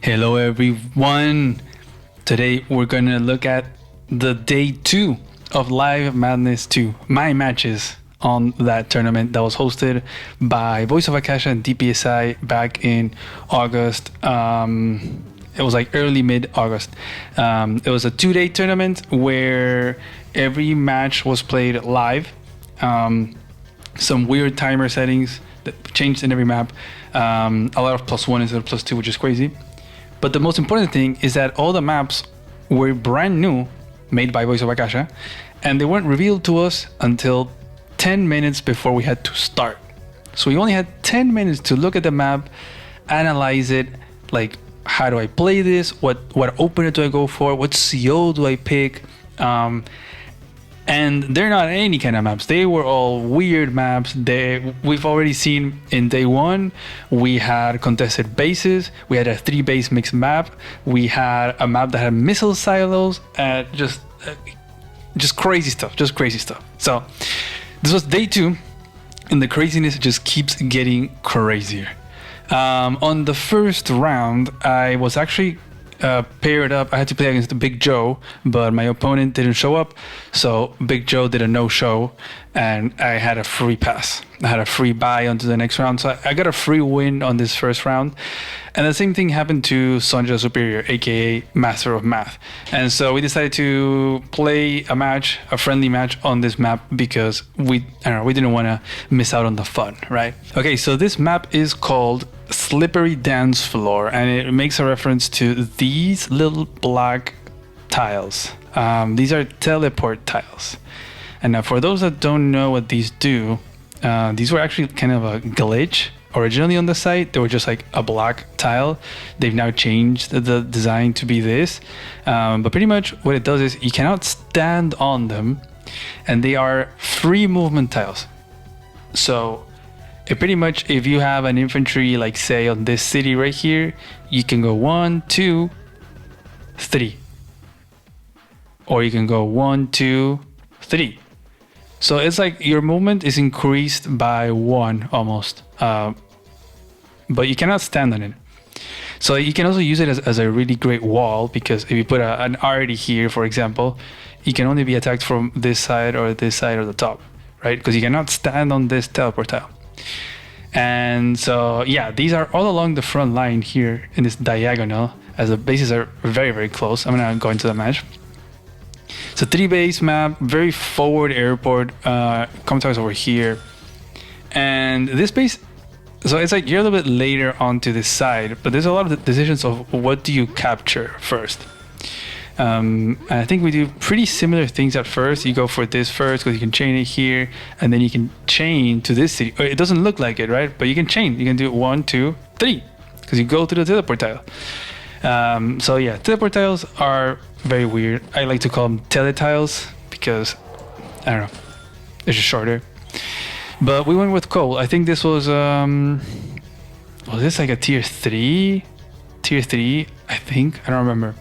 Hello everyone. Today we're gonna look at the day 2 of Live Madness 2, my matches on that tournament that was hosted by Voice of Akasha and DPSI back in August. It was like early mid-August. It was a 2-day tournament where every match was played live. Some weird timer settings that changed in every map. A lot of +1 instead of +2, which is crazy. But the most important thing is that all the maps were brand new, made by Voice of Akasha, and they weren't revealed to us until 10 minutes before we had to start. So we only had 10 minutes to look at the map, analyze it, like how do I play this, what opener do I go for, what CO do I pick, and they're not any kind of maps. They were all weird maps. We've already seen in day 1, we had contested bases. We had a 3-base mixed map. We had a map that had missile silos. Just crazy stuff. Just crazy stuff. So this was day 2, and the craziness just keeps getting crazier. On the first round, I was actually paired up. I had to play against Big Joe, but my opponent didn't show up, so Big Joe did a no-show, and I had a free pass. I had a free bye onto the next round, so I got a free win on this first round. And the same thing happened to Sonja Superior, aka Master of Math. And so we decided to play a friendly match on this map because we didn't want to miss out on the fun, right? Okay, so this map is called Slippery Dance Floor, and it makes a reference to these little black tiles. These are teleport tiles. And now for those that don't know what these do, these were actually kind of a glitch. Originally on the site, they were just like a black tile. They've now changed the design to be this. But pretty much what it does is you cannot stand on them, and they are free movement tiles. So it pretty much, if you have an infantry, like say on this city right here, you can go 1, 2, 3. Or you can go 1, 2, 3. So it's like your movement is increased by 1 almost, but you cannot stand on it. So you can also use it as a really great wall, because if you put an arty here, for example, you can only be attacked from this side or the top, right? Because you cannot stand on this teleport tile. And so yeah, these are all along the front line here in this diagonal, as the bases are very, very close. I'm gonna go into the match. It's a 3-base map, very forward airport. Commentaries over here, and this base. So it's like you're a little bit later onto this side, but there's a lot of decisions of what do you capture first. And I think we do pretty similar things at first. You go for this first because you can chain it here, and then you can chain to this city. It doesn't look like it, right? But you can chain. You can do 1, 2, 3 because you go to the teleport tile. So yeah, teleport tiles are very weird. I like to call them teletiles because I don't know, it's just shorter. But we went with Cole. I think this was this like a tier 3? Tier 3, I think. I don't remember.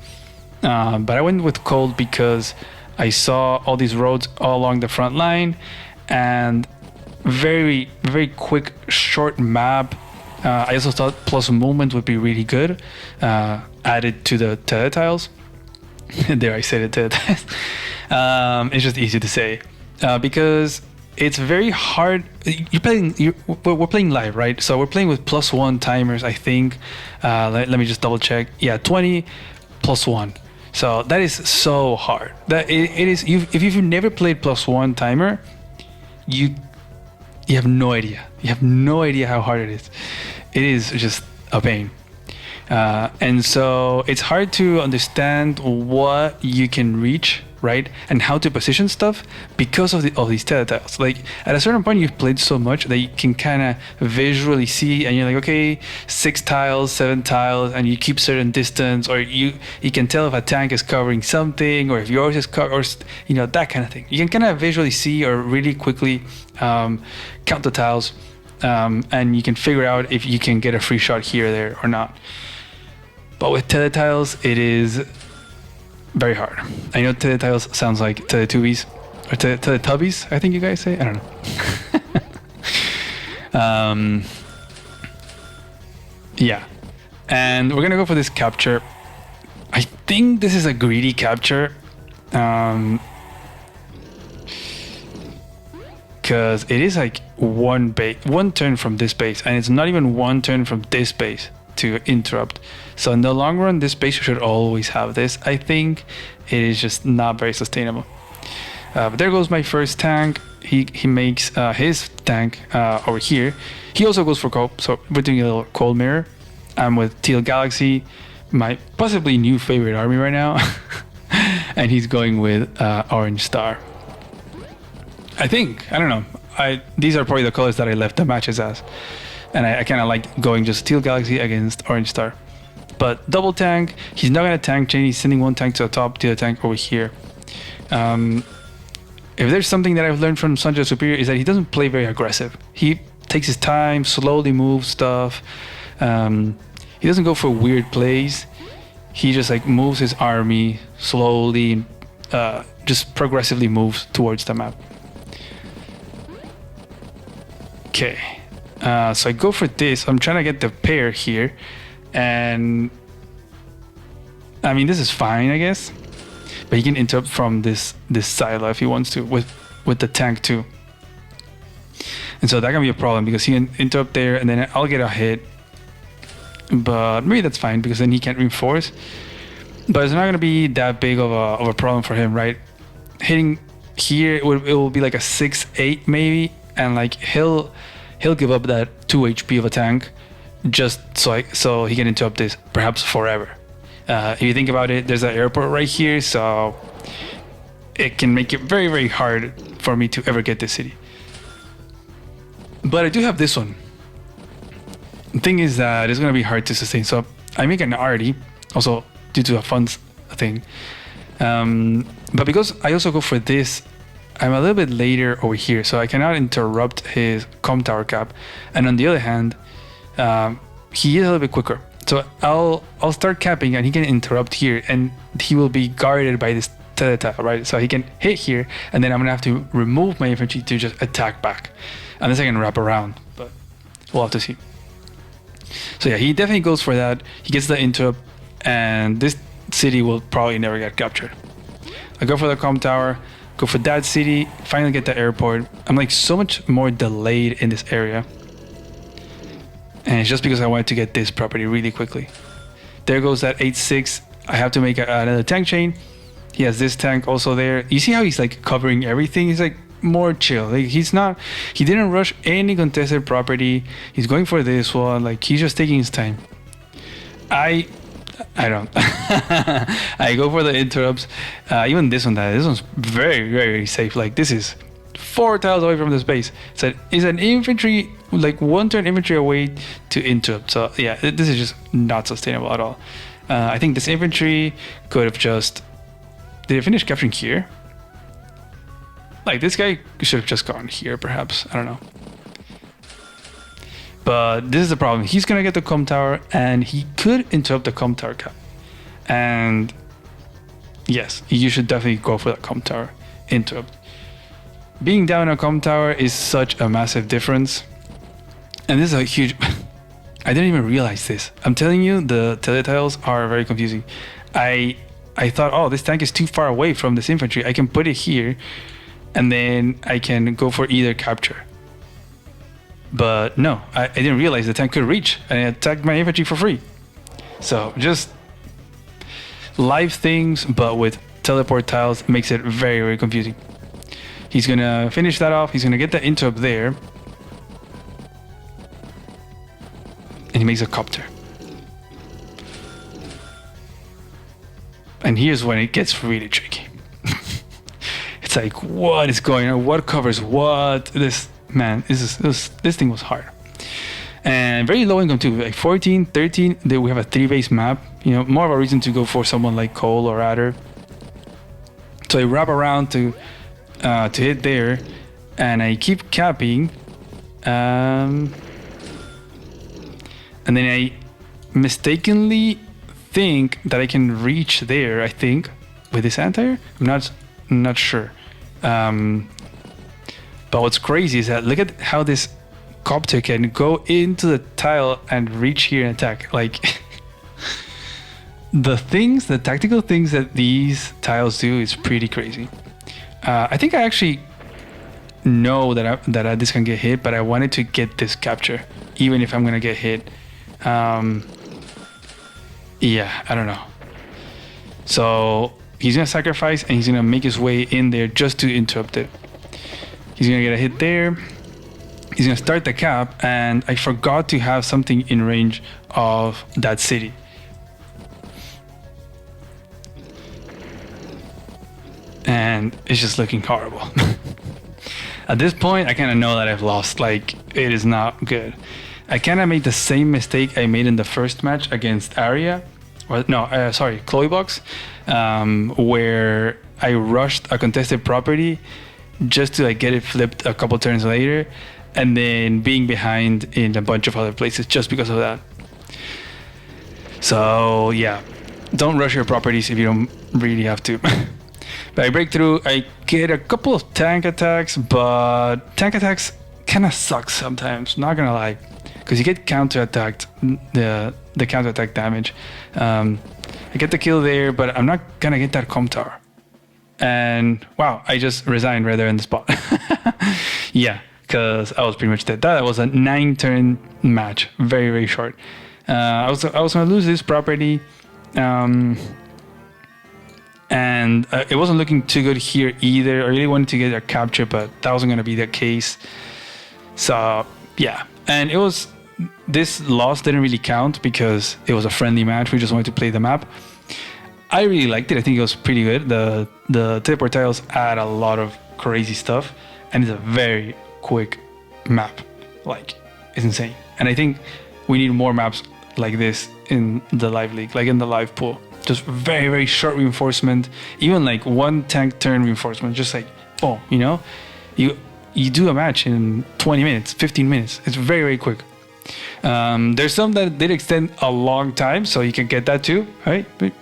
But I went with Cole because I saw all these roads all along the front line, and very, very quick, short map. I also thought plus movement would be really good, added to the teletiles. There, I said it, teletiles. It's just easy to say because it's very hard. We're playing live, right? So we're playing with +1 timers, I think. Let me just double check. Yeah, 20 +1. So that is so hard. That it is. If you've never played +1 timer, you have no idea. You have no idea how hard it is. It is just a pain. And so it's hard to understand what you can reach, right? And how to position stuff because of these teletiles. Like at a certain point, you've played so much that you can kind of visually see, and you're like, okay, 6 tiles, 7 tiles, and you keep certain distance, or you can tell if a tank is covering something, or if yours is covered, or that kind of thing. You can kind of visually see or really quickly count the tiles, and you can figure out if you can get a free shot here or there or not. But with teletiles, it is very hard. I know teletiles sounds like Teletubbies or Teletubbies, I think you guys say. I don't know. Yeah. And we're gonna go for this capture. I think this is a greedy capture. Because it is like one turn from this base, and it's not even one turn from this base to interrupt. So in the long run, this base should always have this. I think it is just not very sustainable. But there goes my first tank. He makes his tank over here. He also goes for cold, so we're doing a little cold mirror. I'm with Teal Galaxy, my possibly new favorite army right now. And he's going with Orange Star. I think, I don't know. These are probably the colors that I left the matches as. And I kind of like going just Teal Galaxy against Orange Star. But double tank, he's not going to tank chain. He's sending one tank to the top, the other tank over here. If there's something that I've learned from Sanjay Superior is that he doesn't play very aggressive. He takes his time, slowly moves stuff. He doesn't go for weird plays. He just like moves his army slowly, just progressively moves towards the map. Okay, so I go for this. I'm trying to get the pair here, and I mean this is fine, I guess. But he can interrupt from this silo if he wants to with the tank too. And so that can be a problem because he can interrupt there, and then I'll get a hit. But maybe that's fine because then he can't reinforce. But it's not gonna be that big of a problem for him, right? Hitting here, it will be like a 6-8 maybe, and like he'll give up that 2 HP of a tank just so he can interrupt this perhaps forever. If you think about it, there's an airport right here, so it can make it very, very hard for me to ever get this city. But I do have this one. The thing is that it's going to be hard to sustain, so I make an RD, also due to a funds thing. But because I also go for this, I'm a little bit later over here, so I cannot interrupt his comm tower cap. And on the other hand, he is a little bit quicker. So I'll start capping and he can interrupt here, and he will be guarded by this teletile, right? So he can hit here, and then I'm gonna have to remove my infantry to just attack back. Unless I can wrap around, but we'll have to see. So yeah, he definitely goes for that. He gets the interrupt, and this city will probably never get captured. I go for the comm tower, go for that city, finally get the airport. I'm like so much more delayed in this area. And it's just because I wanted to get this property really quickly. There goes that 8-6. I have to make another tank chain. He has this tank also there. You see how he's like covering everything? He's like more chill. Like he didn't rush any contested property. He's going for this one. Like he's just taking his time. I don't. I go for the interrupts. Even this one's very, very safe. Like this is 4 tiles away from the space. So it's an infantry, like 1 turn infantry away to interrupt. So yeah, this is just not sustainable at all. I think this infantry could have just... Did it finish capturing here? Like this guy should have just gone here perhaps. I don't know. But this is the problem. He's gonna get the comm tower and he could interrupt the comm tower cap. And yes, you should definitely go for the comm tower interrupt. Being down a comm tower is such a massive difference. And this is a huge... I didn't even realize this. I'm telling you, the teletiles are very confusing. I thought, oh, this tank is too far away from this infantry. I can put it here, and then I can go for either capture. But no, I didn't realize the tank could reach, and it attacked my infantry for free. So just live things, but with teleport tiles makes it very, very confusing. He's gonna finish that off. He's gonna get the interrupt there. And he makes a copter. And here's when it gets really tricky. It's like, what is going on? What covers what? This thing was hard. And very low income too, like 14, 13, then we have a 3-base map. You know, more of a reason to go for someone like Cole or Adder. So I wrap around to hit there, and I keep capping, and then I mistakenly think that I can reach there, I think, with this anti-air. I'm not sure. But what's crazy is that look at how this copter can go into the tile and reach here and attack. Like the tactical things that these tiles do is pretty crazy. I think I actually know that this can get hit, but I wanted to get this capture, even if I'm gonna get hit. Yeah, I don't know. So he's gonna sacrifice and he's gonna make his way in there just to interrupt it. He's gonna get a hit there. He's gonna start the cap, and I forgot to have something in range of that city. And it's just looking horrible. At this point, I kind of know that I've lost. Like, it is not good. I kind of made the same mistake I made in the first match against Arya. Chloe Box, where I rushed a contested property just to like get it flipped a couple turns later, and then being behind in a bunch of other places just because of that. So yeah, don't rush your properties if you don't really have to. But I break through, I get a couple of tank attacks, but tank attacks kind of suck sometimes, not gonna lie, because you get counter-attacked, the counter-attack damage. I get the kill there, but I'm not gonna get that comm tower. And wow, I just resigned right there in the spot. Yeah, because I was pretty much dead. That was a 9-turn match, very, very short. I was gonna lose this property. And it wasn't looking too good here either. I really wanted to get a capture, but that wasn't going to be the case. So yeah, and this loss didn't really count because it was a friendly match. We just wanted to play the map. I really liked it. I think it was pretty good. The teleport tiles add a lot of crazy stuff, and it's a very quick map. Like, it's insane. And I think we need more maps like this in the live league, like in the live pool. Just very, very short reinforcement, even like one tank turn reinforcement, just like, oh, you know, you do a match in 20 minutes, 15 minutes. It's very, very quick. There's some that did extend a long time, so you can get that too, right? But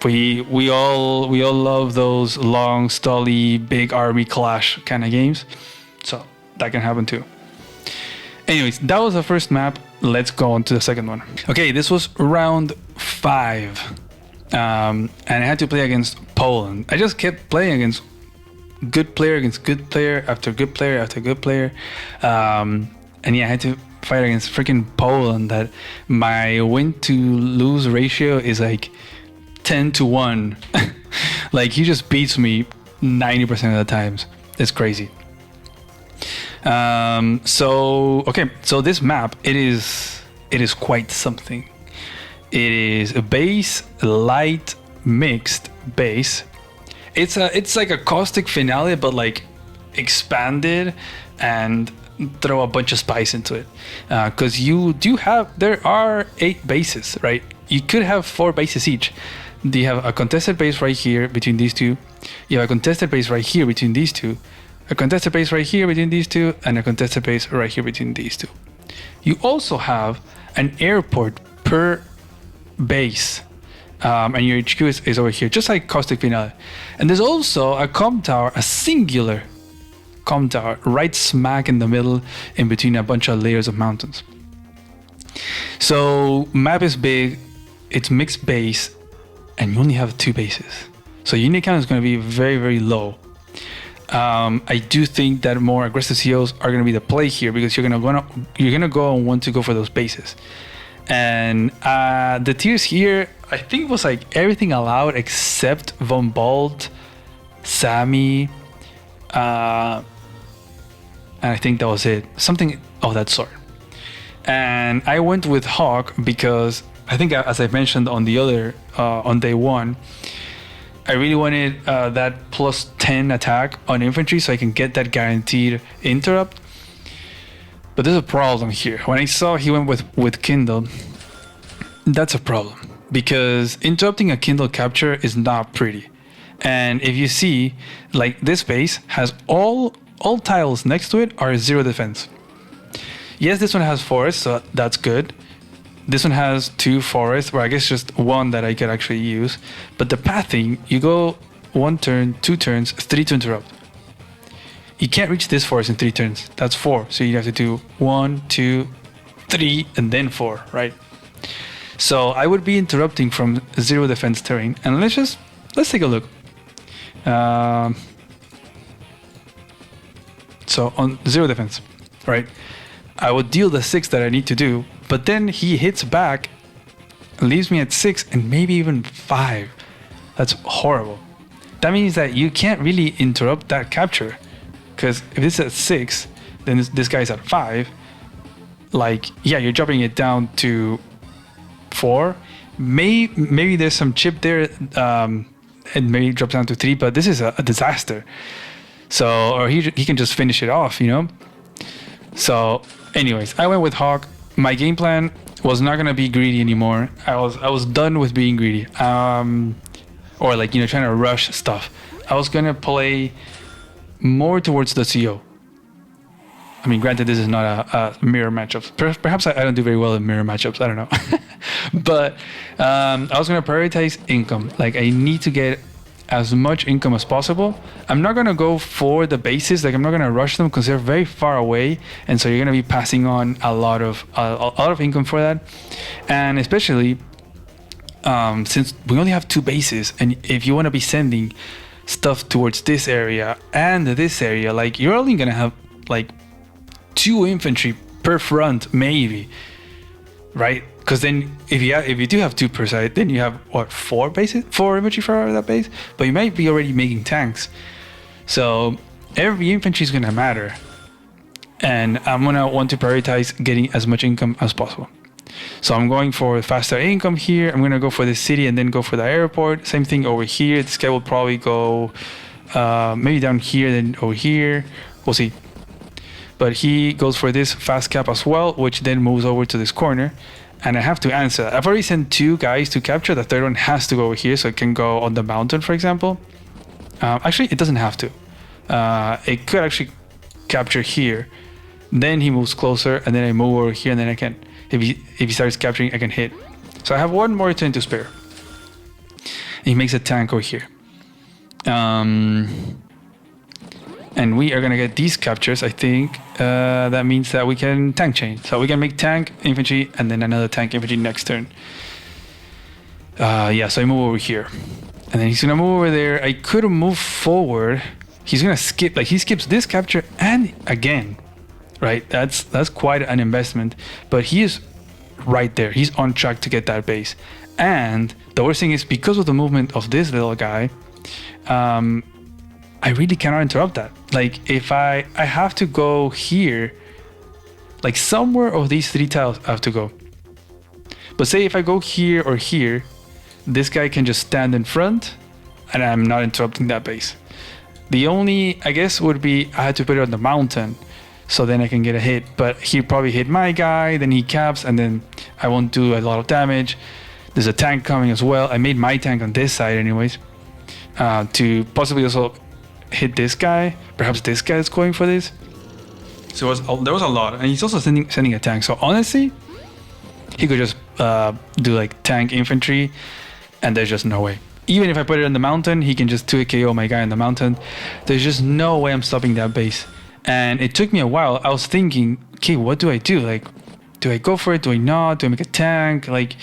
we all love those long, stally, big army clash kind of games, so that can happen too. Anyways, that was the first map. Let's go on to the second one. Okay, this was round 5. And I had to play against Poland. I just kept playing against good player against good player after good player after good player. And yeah, I had to fight against freaking Poland that my win to lose ratio is like 10-1. Like, he just beats me 90% of the times. It's crazy. So this map, it is quite something. It is a base, light, mixed base. It's like a caustic finale, but like expanded and throw a bunch of spice into it. Because there are 8 bases, right? You could have 4 bases each. You have a contested base right here between these two. You have a contested base right here between these two. A contested base right here between these two, and a contested base right here between these two. You also have an airport per base, and your HQ is over here, just like Caustic Finale. And there's also a comm tower, a singular comm tower, right smack in the middle, in between a bunch of layers of mountains. So map is big, it's mixed base, and you only have 2 bases. So unit count is going to be very, very low. I do think that more aggressive COs are going to be the play here, because you're gonna go and want to go for those bases. And the tiers here, I think it was like everything allowed except Von Bolt, Sammy, and I think that was it, something of that sort. And I went with Hawk because I think, as I mentioned on the other on day 1, I really wanted that plus 10 attack on infantry so I can get that guaranteed interrupt. But there's a problem here. When I saw he went with Kindle, that's a problem. Because interrupting a Kindle capture is not pretty. And if you see, like, this base has all tiles next to it are 0 defense. Yes, this one has forest, so that's good. This one has 2 forests, or I guess just 1 that I could actually use. But the pathing, you go 1 turn, 2 turns, 3 to interrupt. You can't reach this forest in 3 turns. That's 4. So you have to do 1, 2, 3, and then 4, right? So I would be interrupting from 0 defense terrain. And let's take a look. So on 0 defense, right? I would deal the 6 that I need to do, but then he hits back, leaves me at 6 and maybe even 5. That's horrible. That means that you can't really interrupt that capture, because if it's at 6, then this guy's at 5. Like, yeah, you're dropping it down to 4. Maybe there's some chip there, and maybe it drops down to 3, but this is a disaster. So, or he can just finish it off, you know? So, anyways, I went with Hawk. My game plan was not gonna be greedy anymore. I was done with being greedy. Or like, you know, trying to rush stuff. I was gonna play more towards the CO. I mean, granted, this is not a mirror matchup. Perhaps I don't do very well in mirror matchups. I don't know. But I was gonna prioritize income. Like, I need to get as much income as possible. I'm not gonna go for the bases. Like, I'm not gonna rush them because they're very far away, and so you're gonna be passing on a lot of income for that. And especially since we only have 2 bases, and if you want to be sending stuff towards this area and this area, like, you're only gonna have like 2 infantry per front, maybe, right? Because then if you do have 2 per side, then you have what, 4 bases, 4 infantry for that base, but you might be already making tanks. So every infantry is gonna matter, and I'm gonna want to prioritize getting as much income as possible. So I'm going for faster income here. I'm gonna go for the city and then go for the airport. Same thing over here. This guy will probably go maybe down here, then over here. We'll see. But he goes for this fast cap as well, which then moves over to this corner. And I have to answer that. I've already sent 2 guys to capture. The third one has to go over here, so it can go on the mountain, for example. Actually, it doesn't have to. It could actually capture here. Then he moves closer, and then I move over here, and then I can, if he starts capturing, I can hit. So I have 1 more turn to spare. And he makes a tank over here. And we are gonna get these captures, I think. That means that we can tank chain. So we can make tank, infantry, and then another tank, infantry next turn. Yeah, so I move over here. And then he's gonna move over there. I could move forward. He's gonna skip, like, he skips this capture and again, right? That's quite an investment. But he is right there. He's on track to get that base. And the worst thing is, because of the movement of this little guy, I really cannot interrupt that. Like, if I have to go here, like somewhere of these 3 tiles I have to go. But say if I go here or here, this guy can just stand in front and I'm not interrupting that base. The only, I guess, would be I had to put it on the mountain, so then I can get a hit. But he probably hit my guy, then he caps, and then I won't do a lot of damage. There's a tank coming as well. I made my tank on this side anyways, to possibly also hit this guy. Perhaps this guy is going for this. So there was a lot, and he's also sending a tank. So honestly, he could just do like tank infantry, and there's just no way. Even if I put it on the mountain, he can just 2 KO my guy on the mountain. There's just no way I'm stopping that base. And it took me a while. I was thinking, okay, what do I do? Like, do I go for it? Do I not? Do I make a tank? Like,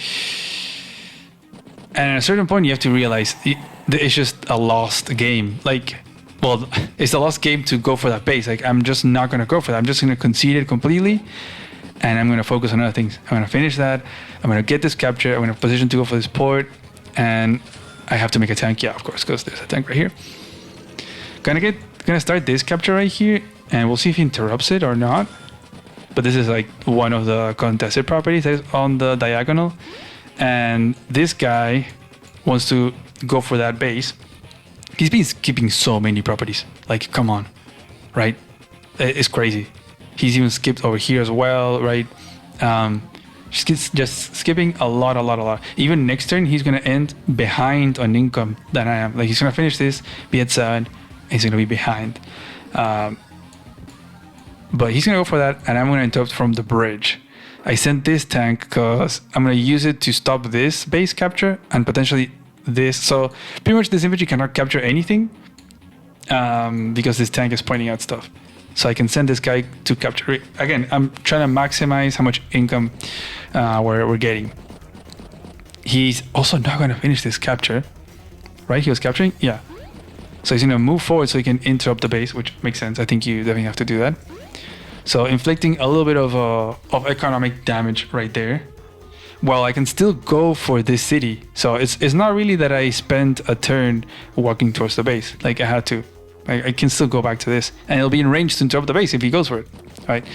and at a certain point, you have to realize it's just a lost game. Like, well, it's a lost game to go for that base. Like, I'm just not going to go for that. I'm just going to concede it completely, and I'm going to focus on other things. I'm going to finish that. I'm going to get this capture. I'm going to position to go for this port, and I have to make a tank. Yeah, of course, because there's a tank right here. Gonna start this capture right here, and we'll see if he interrupts it or not. But this is like one of the contested properties that is on the diagonal, and this guy wants to go for that base. He's been skipping so many properties. Like, come on, right? It's crazy. He's even skipped over here as well, right? Just skipping a lot. Even next turn, he's gonna end behind on income than I am. Like, he's gonna finish this, be at 7, and he's gonna be behind. But he's gonna go for that, and I'm gonna interrupt from the bridge. I sent this tank because I'm gonna use it to stop this base capture and potentially this. So pretty much this infantry cannot capture anything because this tank is pointing out stuff. So I can send this guy to capture it. Again, I'm trying to maximize how much income we're getting. He's also not going to finish this capture, right? He was capturing, yeah. So he's going to move forward so he can interrupt the base, which makes sense. I think you definitely have to do that. So inflicting a little bit of economic damage right there. Well, I can still go for this city. So it's not really that I spent a turn walking towards the base. Like I had to. I can still go back to this. And it'll be in range to interrupt the base if he goes for it. Right?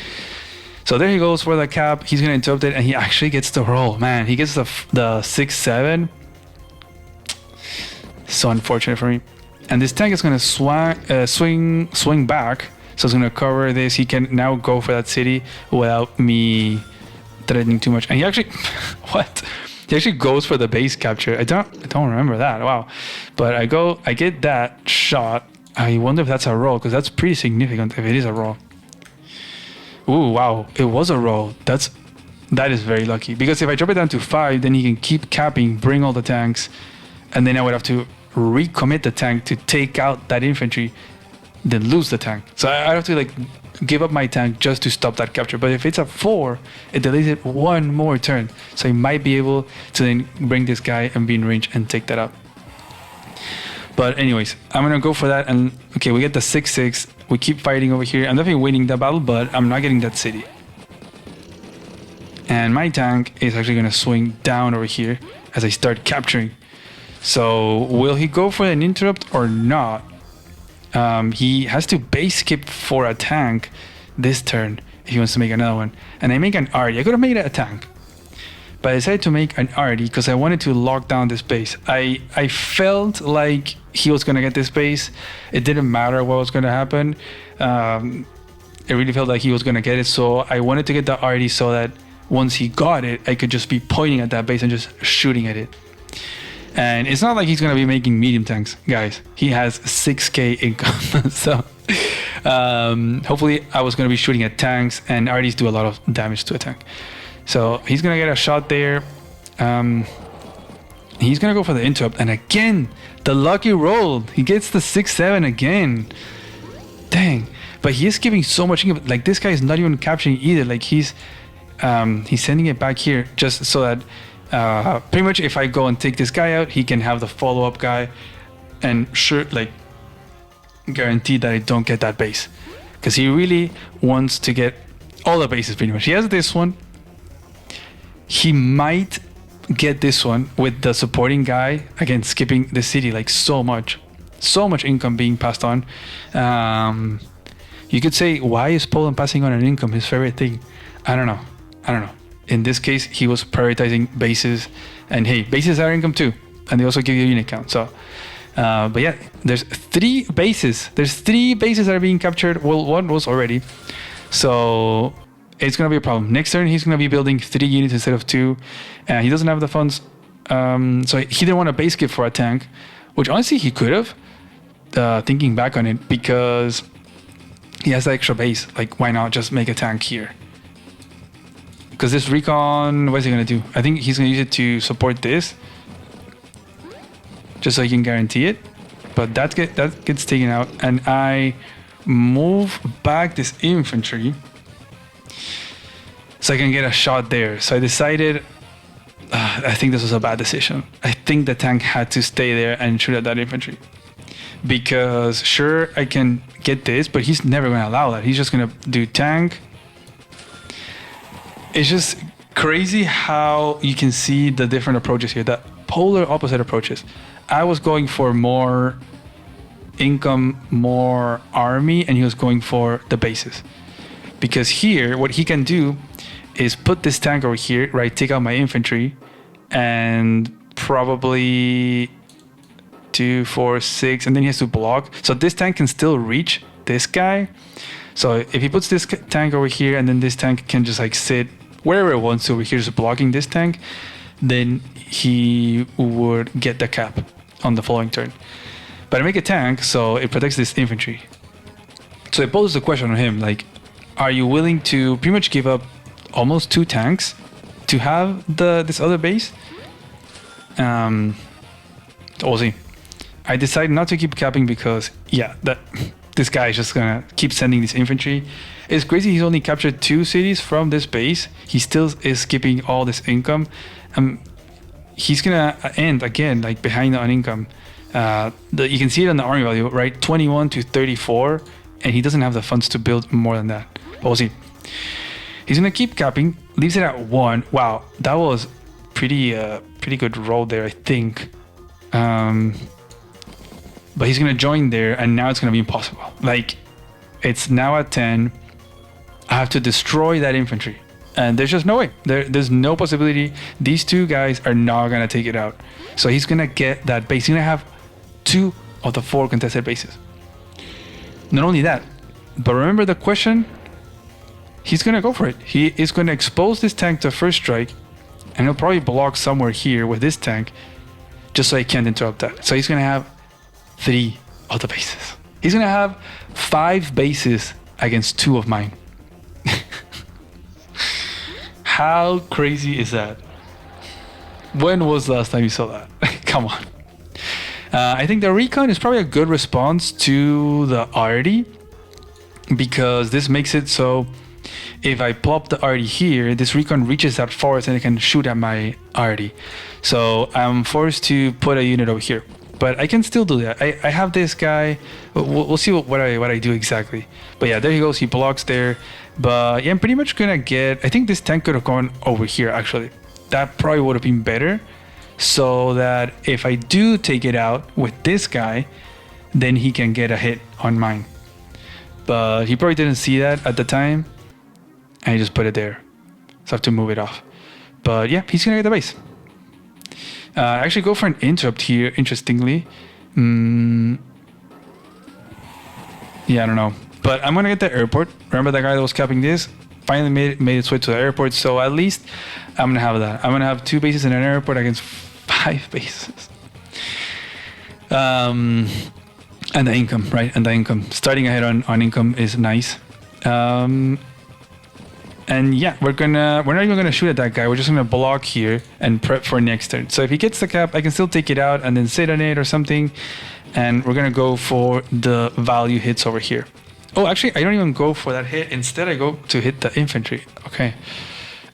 So there he goes for the cap. He's going to interrupt it and he actually gets the roll. Man, he gets the 6-7. So unfortunate for me. And this tank is going to swing back. So it's going to cover this. He can now go for that city without me threatening too much. And he actually what he actually goes for the base capture. I don't remember that. Wow. But I get that shot. I wonder if that's a roll, because that's pretty significant if it is a roll. Ooh, wow, it was a roll. That is very lucky, because if I drop it down to 5, then he can keep capping, bring all the tanks, and then I would have to recommit the tank to take out that infantry, then lose the tank. So I have to like give up my tank just to stop that capture. But if it's a 4, it delays it one more turn. So he might be able to then bring this guy and be in range and take that out. But anyways, I'm going to go for that. And okay, we get the 6-6. We keep fighting over here. I'm definitely winning the battle, but I'm not getting that city. And my tank is actually going to swing down over here as I start capturing. So will he go for an interrupt or not? He has to base skip for a tank this turn if he wants to make another one. And I make an arty. I could have made it a tank, but I decided to make an arty because I wanted to lock down this base. I felt like he was going to get this base. It didn't matter what was going to happen. It really felt like he was going to get it. So I wanted to get the arty so that once he got it, I could just be pointing at that base and just shooting at it. And it's not like he's going to be making medium tanks, guys. He has 6k income. So hopefully I was going to be shooting at tanks, and arties do a lot of damage to a tank. So he's going to get a shot there. He's going to go for the interrupt. And again, the lucky roll. He gets the 6-7 again. Dang. But he is giving so much income. Like, this guy is not even capturing either. Like, he's sending it back here just so that pretty much if I go and take this guy out, he can have the follow-up guy and sure, like, guarantee that I don't get that base, because he really wants to get all the bases pretty much. He has this one. He might get this one with the supporting guy, again skipping the city. Like, so much income being passed on. You could say, why is Poland passing on an income his favorite thing? I don't know. In this case, he was prioritizing bases, and hey, bases are income too, and they also give you a unit count. So, but yeah, there's 3 bases. There's 3 bases that are being captured. Well, one was already, so it's gonna be a problem. Next turn, he's gonna be building 3 units instead of 2, and he doesn't have the funds. So he didn't want a base skip for a tank, which honestly he could have. Thinking back on it, because he has the extra base. Like, why not just make a tank here? Because this recon, what is he going to do? I think he's going to use it to support this, just so he can guarantee it. But that gets taken out, and I move back this infantry so I can get a shot there. So I decided, I think this was a bad decision. I think the tank had to stay there and shoot at that infantry. Because sure, I can get this, but he's never going to allow that. He's just going to do tank. It's just crazy how you can see the different approaches here, the polar opposite approaches. I was going for more income, more army, and he was going for the bases. Because here, what he can do is put this tank over here, right, take out my infantry, and probably 2, 4, 6, and then he has to block. So this tank can still reach this guy. So if he puts this tank over here, and then this tank can just like sit wherever it wants to over here, just blocking this tank, then he would get the cap on the following turn. But I make a tank, so it protects this infantry. So it poses the question on him, like, are you willing to pretty much give up almost 2 tanks to have this other base? We'll see. I decided not to keep capping because, yeah, this guy is just gonna keep sending this infantry. It's crazy, he's only captured 2 cities from this base. He still is skipping all this income. he's gonna end again like behind on income. You can see it on the army value, right? 21 to 34, and he doesn't have the funds to build more than that. But we'll see. He's gonna keep capping, leaves it at 1. Wow, that was pretty good roll there, I think. But he's gonna join there, and now it's gonna be impossible. Like, it's now at 10. I have to destroy that infantry, and there's just no way. There's no possibility. These two guys are not gonna take it out. So he's gonna get that base. He's gonna have 2 of the 4 contested bases. Not only that, but remember the question. He's gonna go for it. He is gonna expose this tank to a first strike, and he'll probably block somewhere here with this tank, just so he can't interrupt that. So he's gonna have 3 of the bases. He's gonna have 5 bases against 2 of mine. How crazy is that? When was the last time you saw that? Come on. I think the recon is probably a good response to the arty, because this makes it so if I plop the arty here, this recon reaches that forest and it can shoot at my arty. So I'm forced to put a unit over here. But I can still do that. I have this guy. We'll see what I do exactly. But yeah, there he goes. He blocks there. But yeah, I'm pretty much gonna get. I think this tank could have gone over here actually. That probably would have been better. So that if I do take it out with this guy, then he can get a hit on mine. But he probably didn't see that at the time, and he just put it there. So I have to move it off. But yeah, he's gonna get the base. Actually go for an interrupt here, interestingly. Yeah, I don't know. But I'm gonna get the airport. Remember that guy that was capping this? Finally made its way to the airport, so at least I'm gonna have that. I'm gonna have 2 bases in an airport against 5 bases. And the income, right? And the income. Starting ahead on income is nice. And yeah, we're not even gonna shoot at that guy. We're just gonna block here and prep for next turn. So if he gets the cap, I can still take it out and then sit on it or something. And we're gonna go for the value hits over here. Oh, actually, I don't even go for that hit. Instead, I go to hit the infantry. Okay,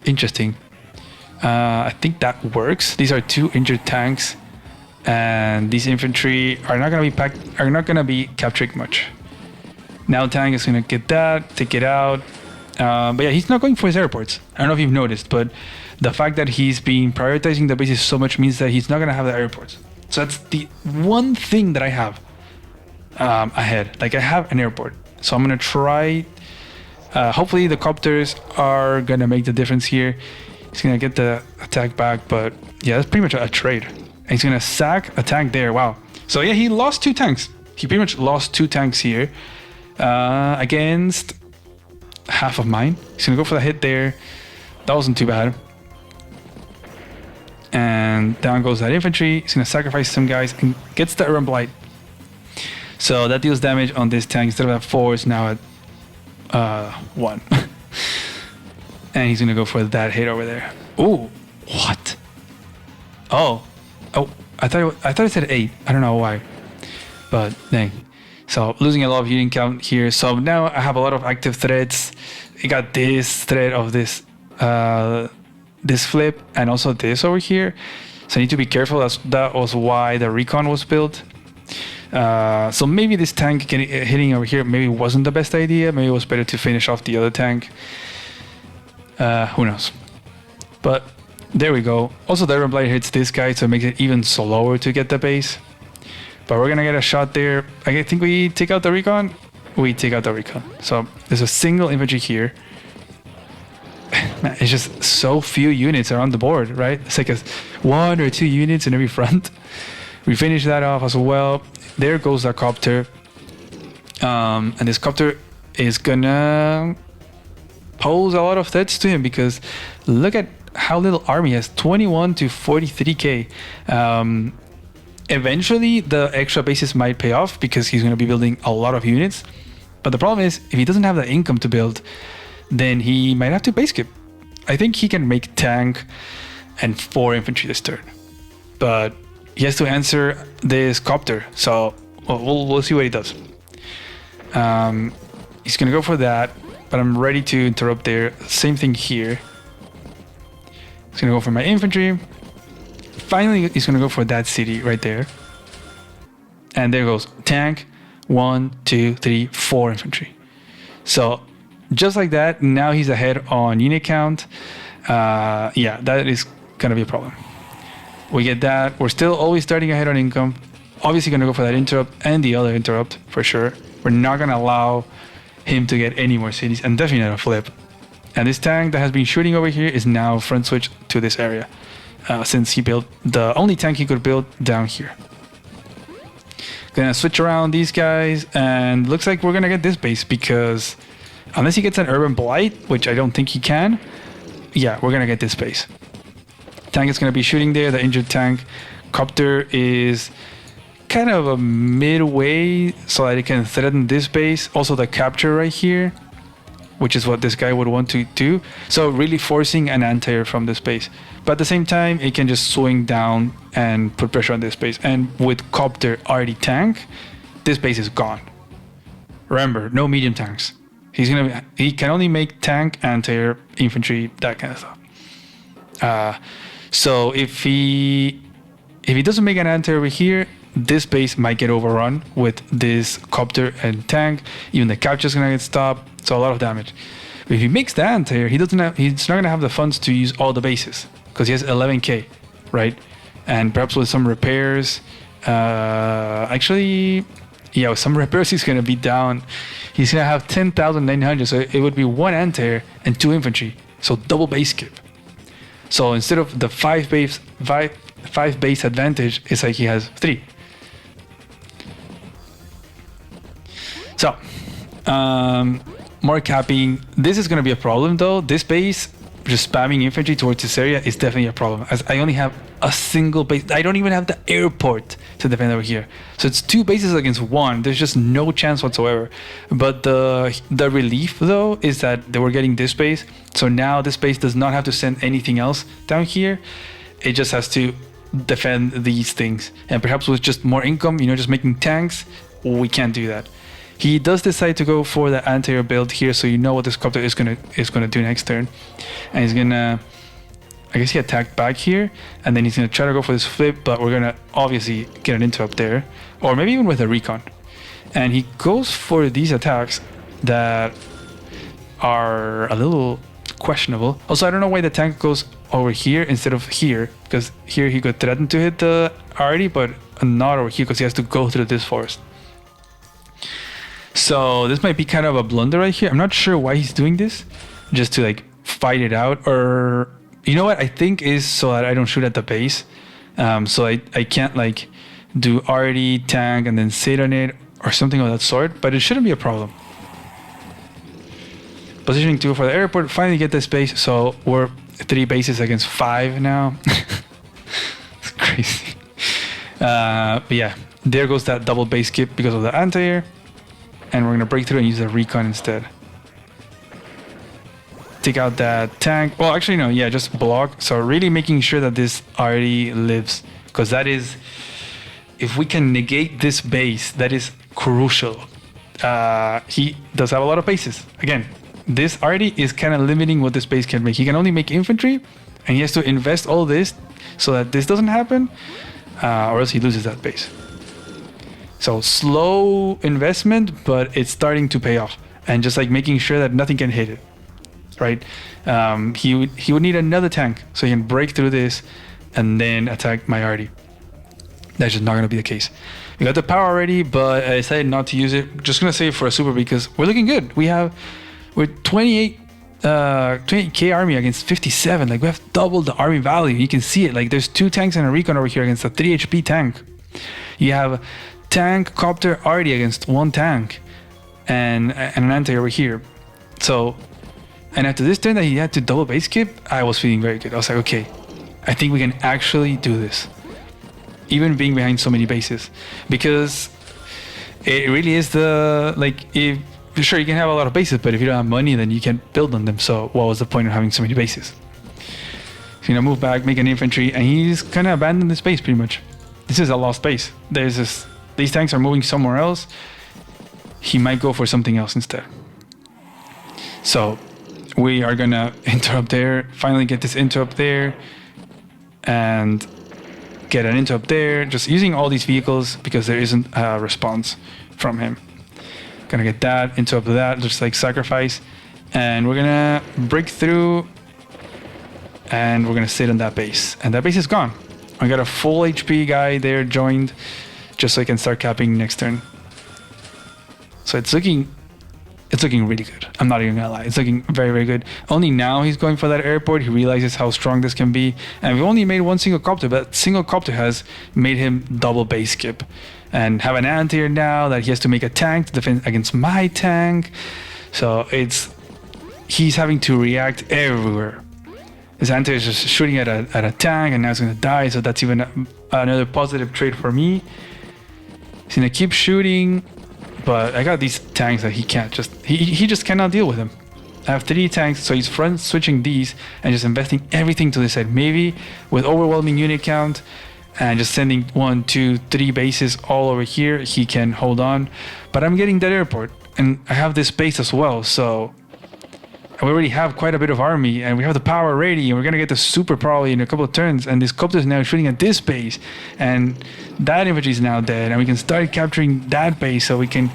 interesting. I think that works. These are 2 injured tanks, and these infantry are not gonna be capturing much. Now tank is gonna get that, take it out. But yeah, he's not going for his airports. I don't know if you've noticed, but the fact that he's been prioritizing the bases so much means that he's not gonna have the airports. So that's the one thing that I have ahead. Like, I have an airport, so I'm gonna try. Hopefully the copters are gonna make the difference here. He's gonna get the attack back, but yeah, that's pretty much a trade. And he's gonna sack a tank there. Wow. So yeah, he lost 2 tanks. He pretty much lost 2 tanks here against half of mine. He's gonna go for the hit there. That wasn't too bad. And down goes that infantry. He's gonna sacrifice some guys and gets the urban blight. So that deals damage on this tank. Instead of at 4, it's now at 1. And he's gonna go for that hit over there. Ooh, what? Oh, I thought it said 8. I don't know why, but dang. So losing a lot of unit count here. So now I have a lot of active threats. I got this threat of this this flip, and also this over here. So I need to be careful. That was why the recon was built. So maybe this tank hitting over here maybe wasn't the best idea. Maybe it was better to finish off the other tank. Who knows? But there we go. Also, the Iron Blade hits this guy, so it makes it even slower to get the base. But we're gonna get a shot there. I think we take out the recon. We take out the recon. So there's a single infantry here. Man, it's just so few units around the board, right? It's like 1 or 2 units in every front. We finish that off as well. There goes the copter. And this copter is gonna pose a lot of threats to him, because look at how little army he has. 21 to 43k. Eventually the extra bases might pay off because he's going to be building a lot of units, but the problem is if he doesn't have the income to build, then he might have to base skip. I think he can make tank and 4 infantry this turn, but he has to answer this copter, so we'll see what he does. He's gonna go for that, but I'm ready to interrupt there. Same thing here. He's gonna go for my infantry. finally is gonna go for that city right there. And there goes tank, 1, 2, 3, 4 infantry. So just like that, now he's ahead on unit count. Yeah, that is gonna be a problem. We get that. We're still always starting ahead on income. Obviously gonna go for that interrupt and the other interrupt for sure. We're not gonna allow him to get any more cities, and definitely not a flip. And this tank that has been shooting over here is now front switch to this area, since he built the only tank he could build down here. Gonna switch around these guys, and looks like we're gonna get this base, because unless he gets an urban blight, which I don't think he can, yeah, we're gonna get this base. Tank is gonna be shooting there, the injured tank. Copter is kind of a midway so that it can threaten this base. Also the capture right here, which is what this guy would want to do. So really forcing an anti-air from this base. But at the same time, it can just swing down and put pressure on this base. And with Copter already tank, this base is gone. Remember, no medium tanks. He can only make tank, anti-air, infantry, that kind of stuff. So if he doesn't make an anti-air over here, this base might get overrun with this Copter and tank. Even the capture is gonna get stopped. So a lot of damage. But if he makes the anti-air, he's not gonna have the funds to use all the bases, because he has 11k, right? And perhaps with some repairs, actually, yeah, with some repairs he's gonna be down. He's gonna have 10,900, so it would be 1 anti-air and 2 infantry, so double base skip. So instead of the 5 base advantage, it's like he has 3. So, more capping. This is going to be a problem though. This base, just spamming infantry towards this area, is definitely a problem, as I only have a single base. I don't even have the airport to defend over here. So it's 2 bases against 1. There's just no chance whatsoever. But the relief though is that they were getting this base. So now this base does not have to send anything else down here. It just has to defend these things. And perhaps with just more income, just making tanks, we can't do that. He does decide to go for the anti-air build here, so you know what this Copter is gonna do next turn. And he's gonna, I guess he attacked back here, and then he's gonna try to go for this flip, but we're gonna obviously get an interrupt there, or maybe even with a recon. And he goes for these attacks that are a little questionable. Also, I don't know why the tank goes over here instead of here, because here he could threaten to hit the arty, but not over here because he has to go through this forest. So this might be kind of a blunder right here. I'm not sure why he's doing this, just to like fight it out, or you know what I think is so that I don't shoot at the base. So I can't like do arty, tank, and then sit on it or something of that sort, but it shouldn't be a problem. Positioning 2 for the airport, finally get this base, so we're 3 bases against 5 now. It's crazy. But yeah, there goes that double base skip because of the anti-air. And we're gonna break through and use the recon instead. Take out that tank. Well, actually no, yeah, just block. So really making sure that this already lives, because that is, if we can negate this base, that is crucial. He does have a lot of bases. Again, this already is kind of limiting what this base can make. He can only make infantry, and he has to invest all this so that this doesn't happen, or else he loses that base. So slow investment, but it's starting to pay off, and just like making sure that nothing can hit it, right? He would need another tank so he can break through this and then attack my arty. That's just not going to be the case. We got the power already, but I decided not to use it. Just going to save for a super because we're looking good. We're 28k army against 57. Like we have double the army value. You can see it. Like there's 2 tanks and a recon over here against a 3 HP tank. You have tank, Copter, arty against 1 tank and an anti over here. So, and after this turn that he had to double base skip, I was feeling very good. I was like, okay, I think we can actually do this, even being behind so many bases, because it really is if sure you can have a lot of bases, but if you don't have money, then you can't build on them. So what was the point of having so many bases? So, move back, make an infantry, and he's kind of abandoned this base pretty much. This is a lost base. These tanks are moving somewhere else. He might go for something else instead. So we are gonna interrupt there, finally get this interrupt there, and get an into up there, just using all these vehicles because there isn't a response from him. Gonna get that into up to that, just like sacrifice, and we're gonna break through, and we're gonna sit on that base, and that base is gone. I got a full HP guy there joined, just so I can start capping next turn. So it's looking really good. I'm not even gonna lie. It's looking very, very good. Only now he's going for that airport. He realizes how strong this can be. And we've only made one single copter, but that single copter has made him double base skip. And have an anti-air now that he has to make a tank to defend against my tank. So he's having to react everywhere. His anti-air is just shooting at a tank, and now it's gonna die. So that's even another positive trait for me. He's gonna keep shooting. But I got these tanks that he can't he just cannot deal with them. I have 3 tanks, so he's front switching these and just investing everything to this side. Maybe with overwhelming unit count and just sending 1, 2, 3 bases all over here, he can hold on. But I'm getting that airport, and I have this base as well, so we already have quite a bit of army, and we have the power ready, and we're gonna get the super probably in a couple of turns. And this copter is now shooting at this base, and that infantry is now dead, and we can start capturing that base, so we can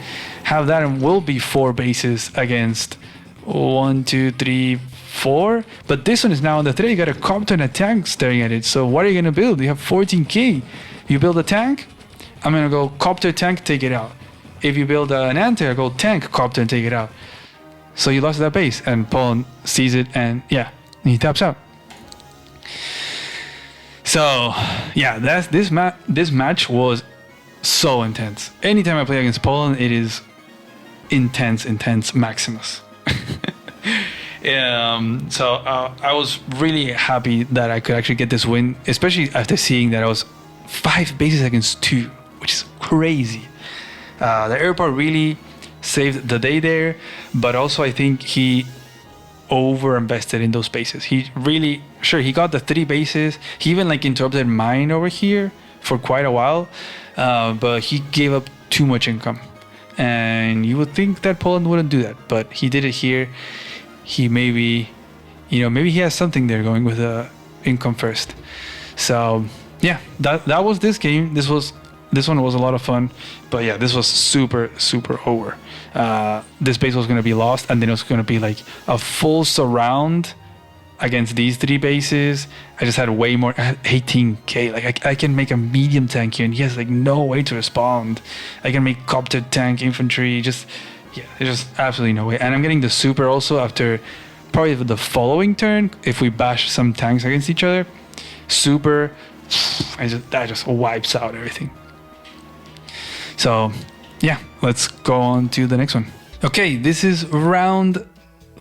have that, and will be 4 bases against 1, 2, 3, 4. But this one is now on the 3. You got a copter and a tank staring at it. So what are you gonna build? You have 14k. You build a tank, I'm gonna go copter, tank, take it out. If you build an anti-air, go tank, copter, and take it out. So you lost that base, and Poland sees it, and yeah, he taps out. So yeah, this match was so intense. Anytime I play against Poland, it is intense Maximus. So I was really happy that I could actually get this win, especially after seeing that I was 5 bases against 2, which is crazy. The airport really saved the day there, but also I think he over invested in those bases. He really, sure, he got the 3 bases. He even like interrupted mine over here for quite a while, but he gave up too much income. And you would think that Poland wouldn't do that, but he did it here. He maybe he has something there going with the income first. So yeah, that was this game. This one was a lot of fun, but yeah, this was super over. This base was gonna be lost, and then it was gonna be like a full surround against these 3 bases. I just had way more. I had 18k. Like I can make a medium tank here, and he has like no way to respond. I can make copter, tank, infantry. There's just absolutely no way. And I'm getting the super also after probably the following turn. If we bash some tanks against each other, super. That just wipes out everything. So yeah, let's go on to the next one. Okay, this is round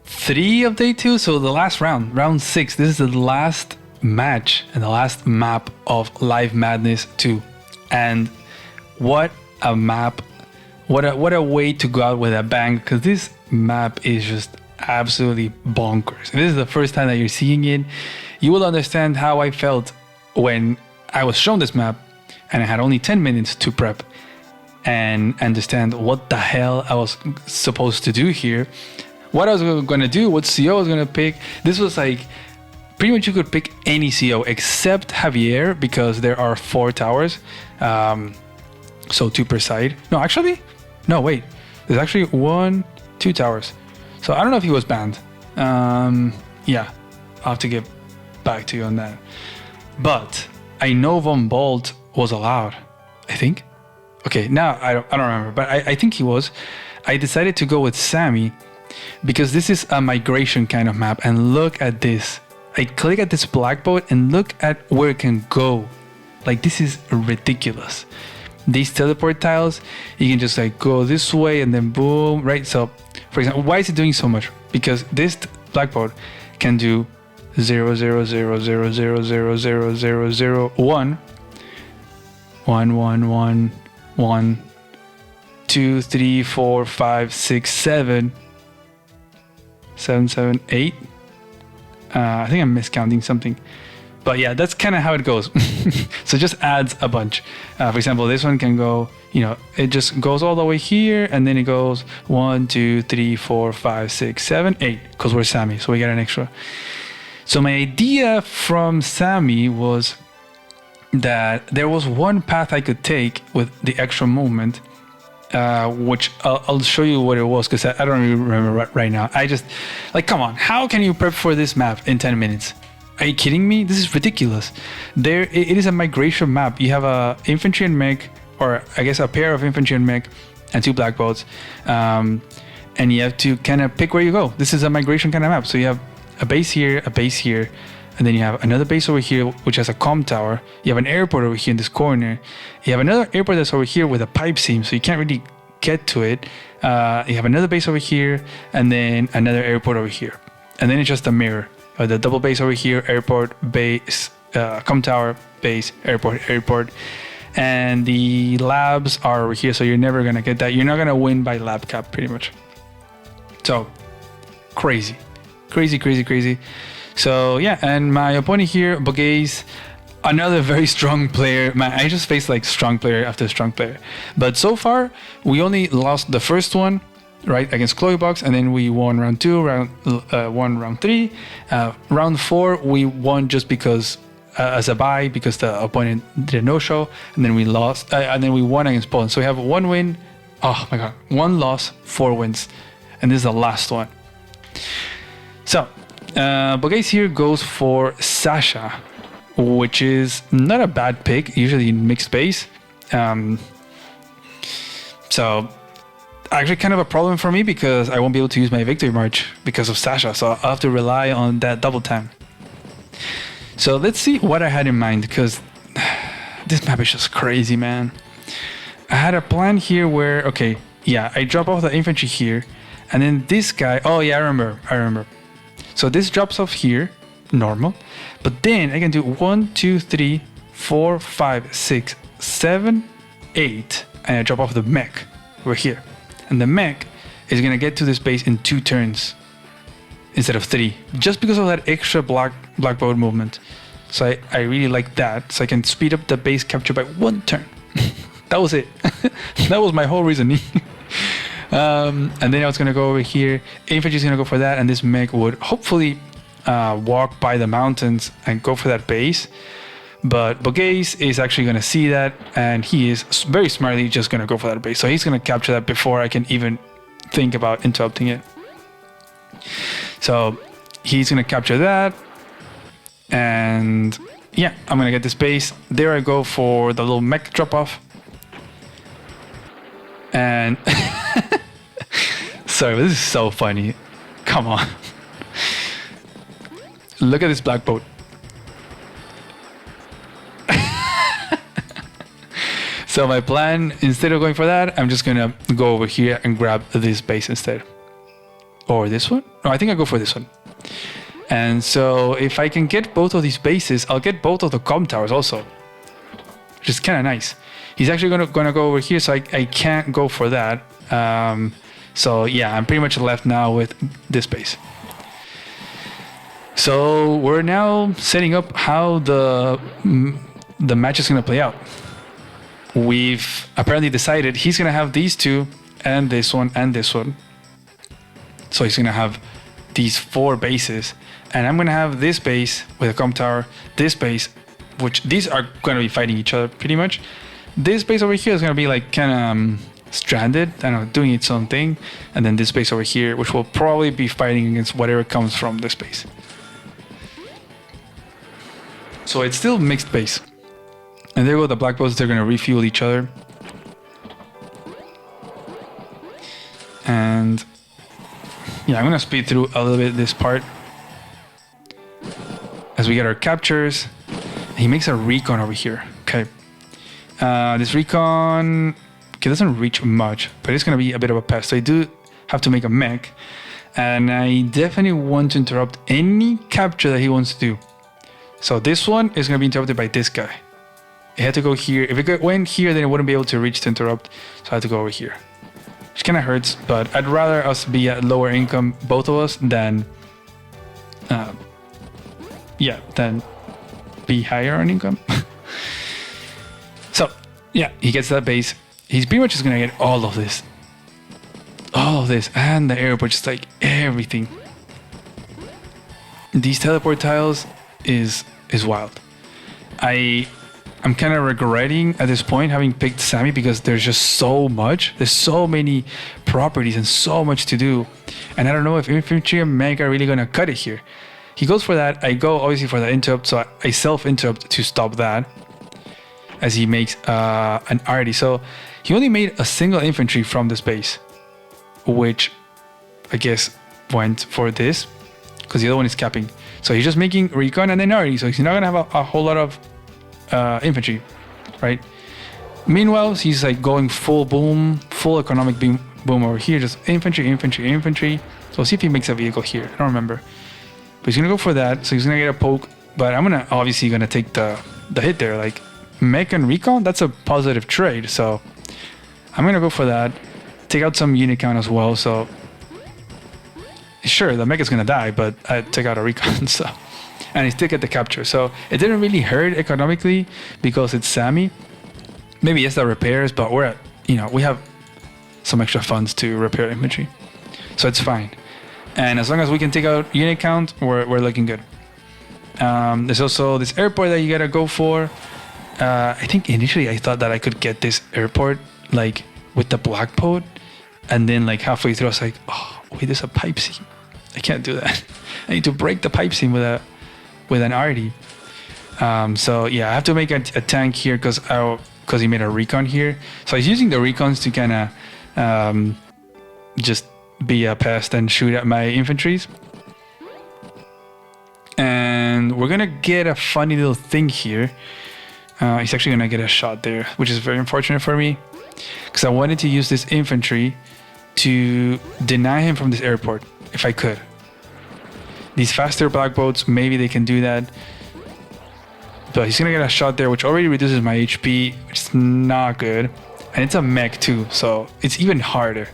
3 of day 2. So the last round 6. This is the last match and the last map of Live Madness 2. And what a map. What a way to go out with a bang, because this map is just absolutely bonkers. And this is the first time that you're seeing it. You will understand how I felt when I was shown this map and I had only 10 minutes to prep and understand what the hell I was supposed to do here, what I was going to do, what CO I was going to pick. This was like, pretty much you could pick any CO except Javier, because there are 4 towers, so 2 per side. No, actually, no, wait, there's actually 1, 2 towers. So I don't know if he was banned. Yeah, I'll have to get back to you on that. But I know Von Bolt was allowed, I think. Okay, now I don't remember, but I think he was. I decided to go with Sammy because this is a migration kind of map, and look at this. I click at this black boat and look at where it can go. Like, this is ridiculous. These teleport tiles, you can just like go this way and then boom, right? So for example, why is it doing so much? Because this black boat can do 0 0 0 0 0 0 0 0 0 1 1 1 1 1 2 3 4 5 6 7 7 7 8. I think I'm miscounting something, but yeah, that's kind of how it goes. So it just adds a bunch. For example, this one can go, it just goes all the way here, and then it goes 1 2 3 4 5 6 7 8, because we're Sammy, so we get an extra. So my idea from Sammy was, that there was one path I could take with the extra movement, which I'll show you what it was because I don't even remember right now. I just, like, come on, how can you prep for this map in 10 minutes? Are you kidding me? This is ridiculous. It is a migration map. You have a infantry and mech, or I guess a pair of infantry and mech, and 2 black boats, and you have to kind of pick where you go. This is a migration kind of map. So you have a base here, and then you have another base over here which has a comm tower. You have an airport over here in this corner. You have another airport that's over here with a pipe seam, so you can't really get to it. You have another base over here, and then another airport over here, and then it's just a mirror. The double base over here, airport, base, comm tower, base, airport, and the labs are over here, so you're never gonna get that. You're not gonna win by lab cap, pretty much. So, crazy. So yeah, and my opponent here, Bogaze, another very strong player. Man, I just faced like strong player after strong player. But so far, we only lost the first one, right, against Chloebox, and then we won round 2, round 3. Round 4, we won just because as a bye, because the opponent did a no-show, and then we lost, and then we won against Poland. So we have 1 win, oh my god, 1 loss, 4 wins, and this is the last one. So, Bogaze here goes for Sasha, which is not a bad pick, usually in mixed base. So, actually kind of a problem for me because I won't be able to use my victory march because of Sasha, so I'll have to rely on that double time. So let's see what I had in mind, because this map is just crazy, man. I had a plan here where, okay, yeah, I drop off the infantry here, and then this guy, oh yeah, I remember. So this drops off here, normal, but then I can do 1, 2, 3, 4, 5, 6, 7, 8, and I drop off the mech over here. And the mech is gonna get to this base in 2 turns instead of 3, just because of that extra black boat movement. So I really like that, so I can speed up the base capture by 1 turn. That was it. That was my whole reasoning. And then I was gonna go over here. Infantry's gonna go for that, and this mech would hopefully walk by the mountains and go for that base. But Bogaze is actually gonna see that, and he is very smartly just gonna go for that base. So he's gonna capture that before I can even think about interrupting it. So he's gonna capture that, and yeah, I'm gonna get this base. There I go for the little mech drop off. And sorry, but this is so funny. Come on. Look at this black boat. So my plan, instead of going for that, I'm just gonna go over here and grab this base instead. Or this one? No, I think I go for this one. And so if I can get both of these bases, I'll get both of the comm towers also, which is kind of nice. He's actually gonna go over here, so I can't go for that. So yeah, I'm pretty much left now with this base. So we're now setting up how the match is gonna play out. We've apparently decided he's gonna have these 2, and this one, and this one. So he's gonna have these 4 bases, and I'm gonna have this base with a comm tower, this base, which these are gonna be fighting each other pretty much. This base over here is gonna be like kind of stranded, I don't know, doing its own thing, and then this base over here, which will probably be fighting against whatever comes from this base. So it's still mixed base. And there go the black boats, they're gonna refuel each other. And yeah, I'm gonna speed through a little bit this part as we get our captures. He makes a recon over here. Okay. This recon, okay, doesn't reach much, but it's gonna be a bit of a pest. So I do have to make a mech, and I definitely want to interrupt any capture that he wants to do. So this one is gonna be interrupted by this guy. It had to go here. If it went here, then it wouldn't be able to reach to interrupt. So I had to go over here, which kind of hurts, but I'd rather us be at lower income, both of us, than than be higher on income. So yeah, he gets that base. He's pretty much just gonna get all of this, and the airport, just like everything. These teleport tiles is wild. I'm kind of regretting at this point having picked Sammy because there's just so much. There's so many properties and so much to do. And I don't know if infantry and mech are really going to cut it here. He goes for that. I go obviously for the interrupt. So I self-interrupt to stop that as he makes an arty. So he only made a single infantry from this base, which I guess went for this because the other one is capping. So he's just making recon and then arty. So he's not going to have a whole lot of infantry, right? Meanwhile, he's like going full boom, full economic boom over here, just infantry. So see if he makes a vehicle here. I don't remember, but he's gonna go for that. So he's gonna get a poke, but I'm obviously gonna take the hit there. Like mech and recon, that's a positive trade. So I'm gonna go for that. Take out some unit count as well. So sure, the mech is gonna die, but I take out a recon. So. And I still get the capture. So it didn't really hurt economically because it's Sammy. Maybe it's the repairs, but we're at, we have some extra funds to repair infantry. So it's fine. And as long as we can take out unit count, we're looking good. There's also this airport that you gotta go for. I think initially I thought that I could get this airport like with the black pod. And then like halfway through I was like, oh wait, there's a pipe seam. I can't do that. I need to break the pipe seam with an arty. So yeah, I have to make a tank here because he made a recon here. So he's using the recons to kind of just be a pest and shoot at my infantries. And we're gonna get a funny little thing here. He's actually gonna get a shot there, which is very unfortunate for me because I wanted to use this infantry to deny him from this airport if I could. These faster black boats, maybe they can do that. But he's gonna get a shot there, which already reduces my HP, which is not good. And it's a mech too, so it's even harder.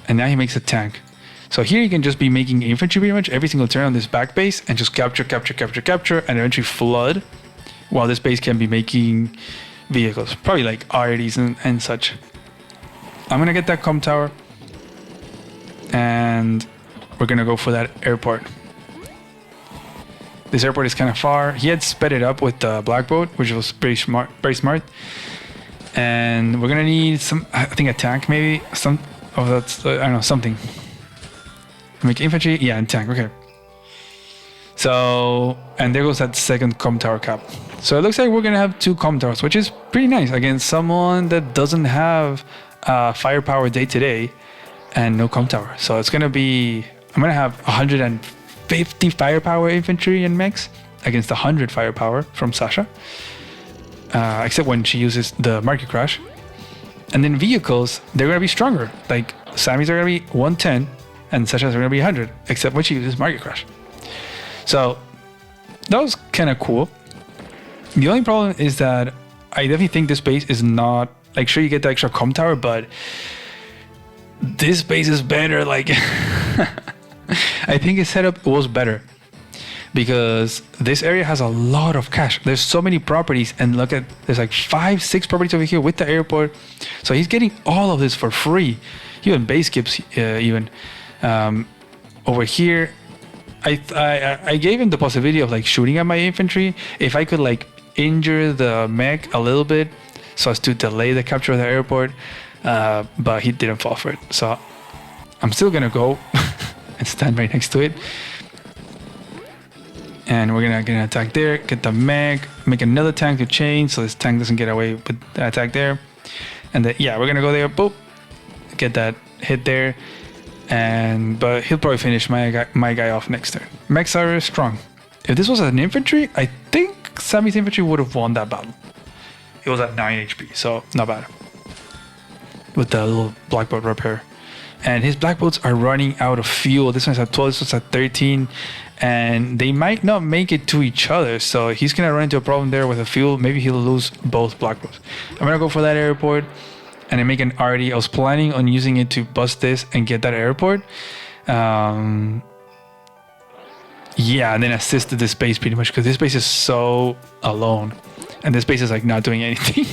And now he makes a tank. So here you can just be making infantry pretty much every single turn on this back base and just capture, and eventually flood. While this base can be making vehicles, probably like arties and such. I'm gonna get that comm tower. And we're gonna go for that airport. This airport is kind of far. He had sped it up with the black boat, which was very smart. And we're gonna need some, I think a tank maybe, I don't know, something. Make infantry, yeah, and tank, okay. So, and there goes that second comm tower cap. So it looks like we're gonna have 2 comm towers, which is pretty nice against someone that doesn't have firepower day to day and no comm tower. So it's gonna be, I'm gonna have 150 firepower infantry and mechs against 100 firepower from Sasha. Except when she uses the market crash. And then vehicles, they're gonna be stronger. Like Sammy's are gonna be 110 and Sasha's are gonna be 100, except when she uses market crash. So that was kind of cool. The only problem is that I definitely think this base is not, like, sure you get the extra comm tower, but this base is better. Like I think his setup was better because this area has a lot of cash. There's so many properties, and look at, there's like 5-6 properties over here with the airport. So he's getting all of this for free. Even base skips over here. I gave him the possibility of like shooting at my infantry if I could like injure the mech a little bit so as to delay the capture of the airport, but he didn't fall for it. So I'm still gonna go and stand right next to it, and we're gonna attack there, get the mech, make another tank to chain so this tank doesn't get away with the attack there, and then yeah, we're gonna go there, boop, get that hit there. But he'll probably finish my guy off next turn. Mechs are strong. If this was an infantry, I think Sammy's infantry would have won that battle. It was at 9 HP, so not bad. With the little black boat repair. And his black boats are running out of fuel. This one's at 12, this one's at 13. And they might not make it to each other. So he's going to run into a problem there with the fuel. Maybe he'll lose both black boats. I'm going to go for that airport. And I make an arty. I was planning on using it to bust this and get that airport. Yeah, and then assisted this base pretty much because this base is so alone. And this base is like not doing anything.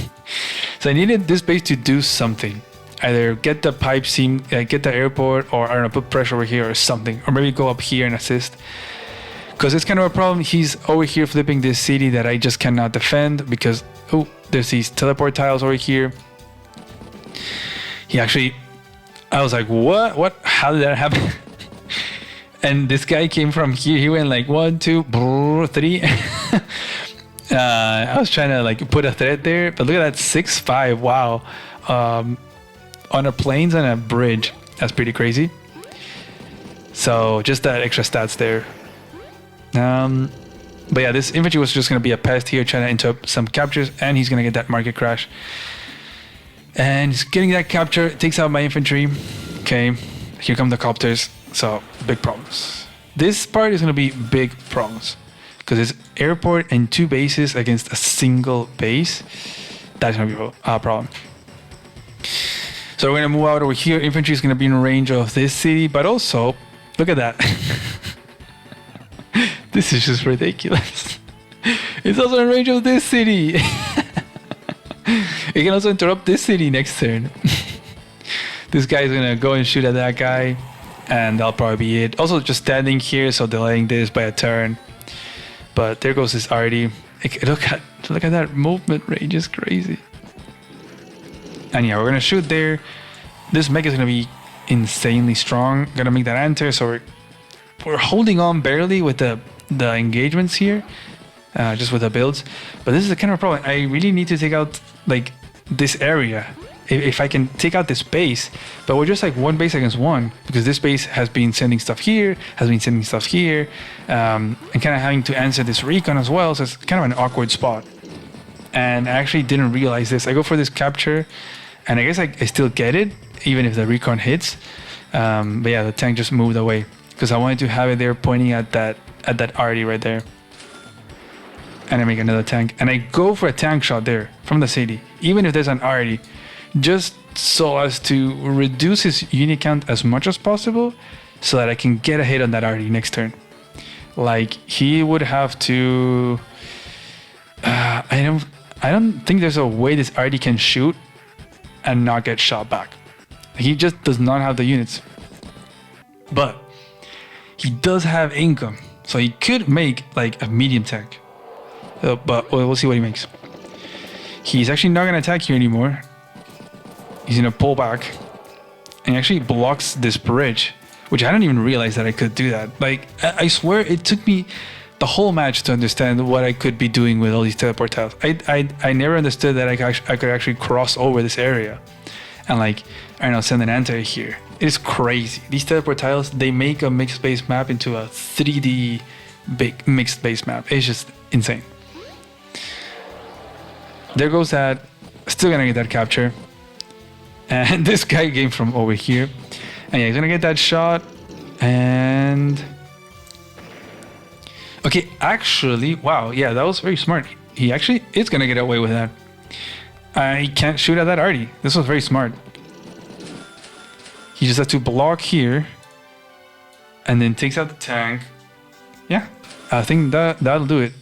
So I needed this base to do something. Either get the pipe seam, get the airport, or I don't know, put pressure over here or something. Or maybe go up here and assist. Because it's kind of a problem. He's over here flipping this city that I just cannot defend because, oh, there's these teleport tiles over here. He actually, I was like, what? How did that happen? And this guy came from here. He went like 1, 2, 3. I was trying to like put a thread there, but look at that 6-5. Wow. On a plains and a bridge. That's pretty crazy. So just that extra stats there. But yeah, this infantry was just going to be a pest here, trying to interrupt some captures, and he's going to get that market crash. And he's getting that capture, takes out my infantry. Okay, here come the copters. So big problems. This part is going to be big problems because it's airport and 2 bases against a single base. That's going to be a problem. So we're going to move out over here. Infantry is going to be in range of this city, but also look at that. This is just ridiculous. It's also in range of this city. It can also interrupt this city next turn. This guy is going to go and shoot at that guy, and that'll probably be it. Also just standing here, so delaying this by a turn. But there goes this arty. Look at that movement range, is crazy. And yeah, we're going to shoot there. This mech is going to be insanely strong. Gonna make that enter, so we're holding on barely with the engagements here, just with the builds. But this is the kind of problem. I really need to take out like this area. If I can take out this base, but we're just like 1 base against 1 because this base has been sending stuff here, and kind of having to answer this recon as well. So it's kind of an awkward spot. And I actually didn't realize this. I go for this capture, and I guess I still get it even if the recon hits. But yeah, the tank just moved away because I wanted to have it there pointing at that arty right there. And I make another tank, and I go for a tank shot there from the city, even if there's an arty, just so as to reduce his unit count as much as possible so that I can get a hit on that arty next turn. Like, he would have to... I don't think there's a way this arty can shoot and not get shot back. He just does not have the units. But he does have income, so he could make like a medium tank. But we'll see what he makes. He's actually not going to attack here anymore. He's going to pull back and he actually blocks this bridge, which I didn't even realize that I could do that. Like, I swear it took me the whole match to understand what I could be doing with all these teleport tiles. I never understood that I could actually cross over this area and, like, I don't know, send an anti here. It is crazy. These teleport tiles, they make a mixed base map into a 3D big mixed base map. It's just insane. There goes that. Still gonna get that capture. And this guy came from over here. And yeah, he's gonna get that shot. And okay, actually, wow, yeah, that was very smart. He actually is gonna get away with that. He can't shoot at that arty. This was very smart. He just has to block here and then takes out the tank. Yeah, I think that'll do it.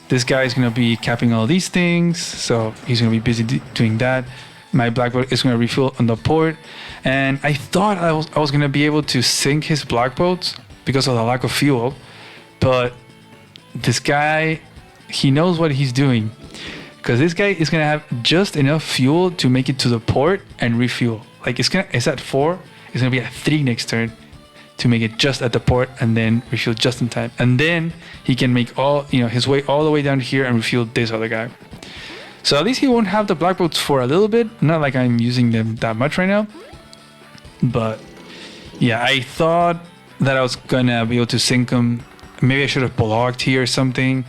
This guy is going to be capping all these things, so he's going to be busy doing that. My black boat is going to refuel on the port, and I thought I was going to be able to sink his black boats because of the lack of fuel, but this guy, he knows what he's doing, because this guy is going to have just enough fuel to make it to the port and refuel. Like, it's at 4, it's going to be at 3 next turn to make it just at the port and then refuel just in time. And then he can make his way all the way down here and refuel this other guy. So at least he won't have the black boats for a little bit. Not like I'm using them that much right now. But yeah, I thought that I was gonna be able to sink him. Maybe I should have blocked here or something,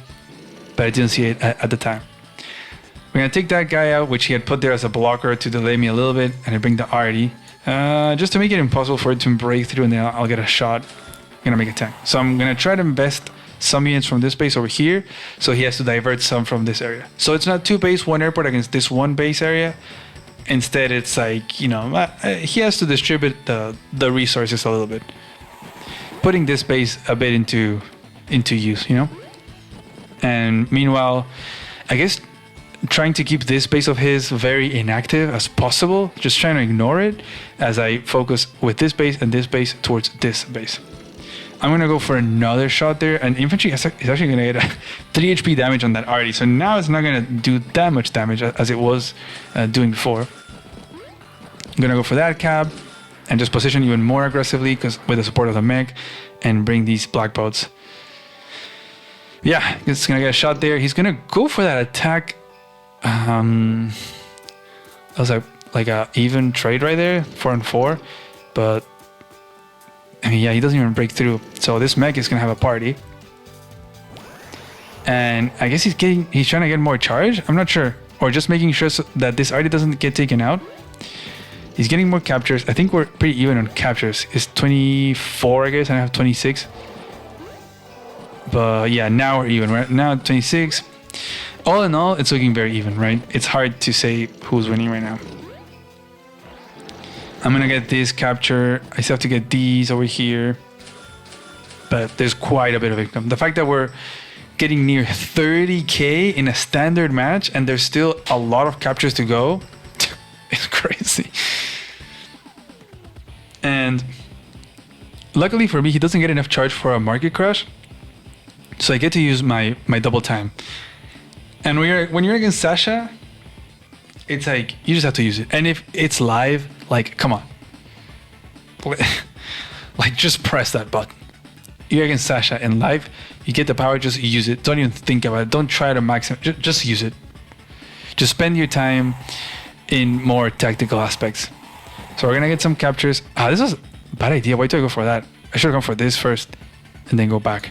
but I didn't see it at the time. We're gonna take that guy out, which he had put there as a blocker to delay me a little bit, and I bring the arty. Just to make it impossible for it to break through, and then I'll get a shot. I'm gonna make a tank. So I'm gonna try to invest some units from this base over here, so he has to divert some from this area. So it's not 2 base, 1 airport against this 1 base area. Instead, it's like, he has to distribute the resources a little bit, putting this base a bit into use, And meanwhile, I guess trying to keep this base of his very inactive as possible, just trying to ignore it as I focus with this base and this base towards this base. I'm gonna go for another shot there, and infantry is actually gonna get a 3 HP damage on that arty. So now it's not gonna do that much damage as it was doing before. I'm gonna go for that cab and just position even more aggressively because with the support of the mech, and bring these black boats. Yeah, it's gonna get a shot there. He's gonna go for that attack. That was like a even trade right there, 4 and 4, but. I mean, yeah, he doesn't even break through. So this mech is gonna have a party, and I guess he's trying to get more charge. I'm not sure, or just making sure that this arty doesn't get taken out. He's getting more captures. I think we're pretty even on captures. It's 24, I guess, and I have 26. But yeah, now we're even. Right now 26. All in all, it's looking very even, right? It's hard to say who's winning right now. I'm gonna get this capture. I still have to get these over here, but there's quite a bit of income. The fact that we're getting near 30k in a standard match and there's still a lot of captures to go, it's crazy. And luckily for me, he doesn't get enough charge for a market crash, so I get to use my double time. And when you're against Sasha, it's like you just have to use it. And if it's live, like, come on, like just press that button. You're against Sasha in live, you get the power, just use it. Don't even think about it. Don't try to maximize. Just use it. Just spend your time in more tactical aspects. So we're gonna get some captures. This was a bad idea. Why do I go for that? I should have gone for this first and then go back.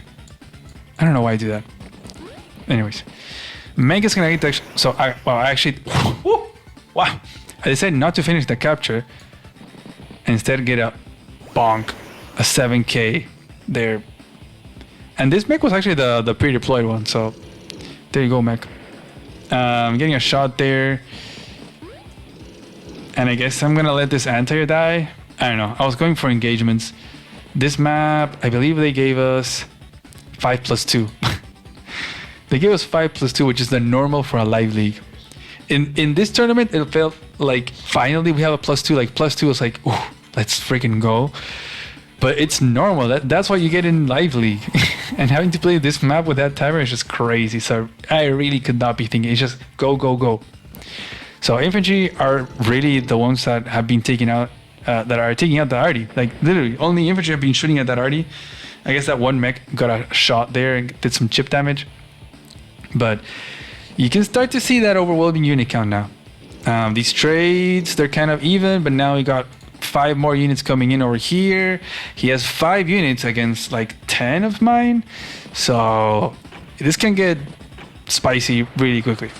I don't know why I do that. Anyways, Meg is gonna get the, so I actually wow, I decided not to finish the capture and instead get a bonk, a 7k there. And this mech was actually the pre-deployed one, so there you go, mech. I'm getting a shot there, and I guess I'm gonna let this anti die. I don't know, I was going for engagements. This map, I believe they gave us 5+2. They gave us 5+2, which is the normal for a live league. In this tournament, it felt like finally we have a +2. Like +2 was like, ooh, let's freaking go. But it's normal. That's what you get in live league. And having to play this map with that timer is just crazy. So I really could not be thinking. It's just go, go, go. So infantry are really the ones that have been taken out, that are taking out the arty. Like literally, only infantry have been shooting at that arty. I guess that one mech got a shot there and did some chip damage. But you can start to see that overwhelming unit count now. These trades, they're kind of even, but now we got 5 more units coming in over here. He has 5 units against like 10 of mine. So this can get spicy really quickly.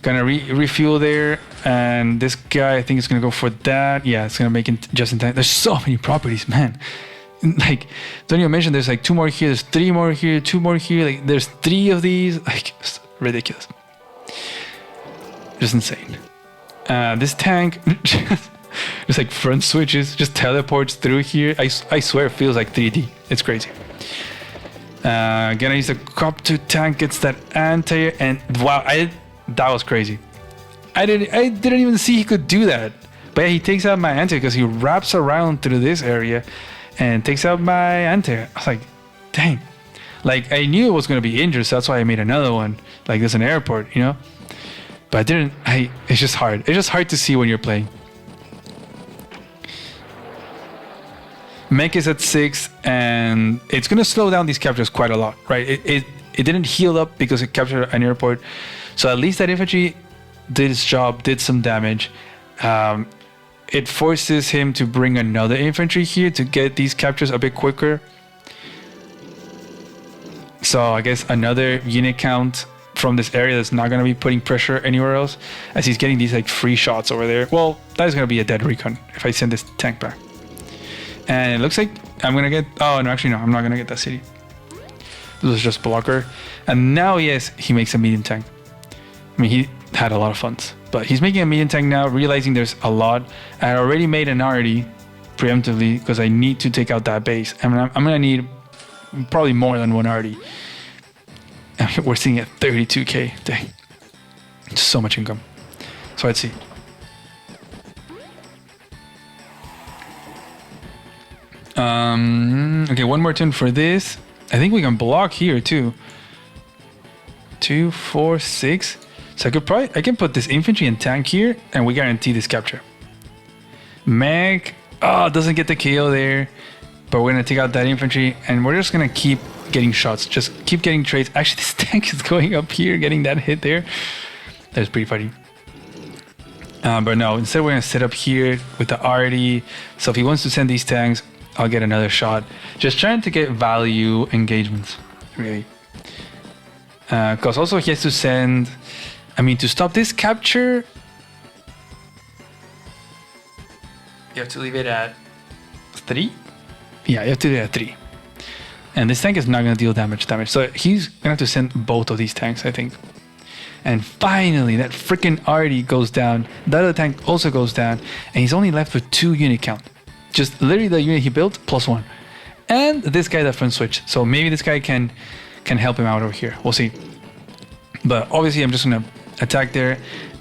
Gonna refuel there. And this guy, I think is gonna go for that. Yeah, it's gonna make it just in time. There's so many properties, man. Like, don't even mention there's like 2 more here, there's 3 more here, 2 more here. Like there's 3 of these. Like, it's ridiculous. Just insane. This tank just like front switches, just teleports through here. I swear it feels like 3D. It's crazy. Gonna use the copter tank, gets that anti, and wow, that was crazy. I didn't even see he could do that. But yeah, he takes out my anti because he wraps around through this area and takes out my anti. I was like, dang. Like, I knew it was gonna be injured, so that's why I made another one. Like, there's an airport, you know? But I didn't, it's just hard. It's just hard to see when you're playing. Mech is at 6, and it's gonna slow down these captures quite a lot, right? It didn't heal up because it captured an airport. So at least that infantry did its job, did some damage. It forces him to bring another infantry here to get these captures a bit quicker. So I guess another unit count from this area that's not going to be putting pressure anywhere else, as he's getting these like free shots over there. Well, that is going to be a dead recon if I send this tank back. And it looks like I'm going to get... Oh, no, actually, no. I'm not going to get that city. This was just blocker. And now, yes, he makes a medium tank. I mean, he had a lot of funds. But he's making a medium tank now, realizing there's a lot. I already made an arty preemptively because I need to take out that base. I mean, I'm going to need probably more than one arty. We're seeing at 32k. Dang. So much income. So let's see. Okay, one more turn for this. I think we can block here too. 2, 4, 6. So I can put this infantry and tank here, and we guarantee this capture. Mech, doesn't get the KO there, but we're gonna take out that infantry, and we're just gonna keep getting shots. Just keep getting trades. Actually, this tank is going up here, getting that hit there. That's pretty funny. But no, instead we're gonna set up here with the arty. So if he wants to send these tanks, I'll get another shot. Just trying to get value engagements, really. Because also he has to send, I mean, to stop this capture, you have to leave it at 3? Yeah, you have to leave it at 3. And this tank is not going to deal damage. So he's going to have to send both of these tanks, I think. And finally, that freaking arty goes down. The other tank also goes down. And he's only left with 2 unit count. Just literally the unit he built plus 1. And this guy that front switch. So maybe this guy can help him out over here. We'll see. But obviously I'm just gonna attack there,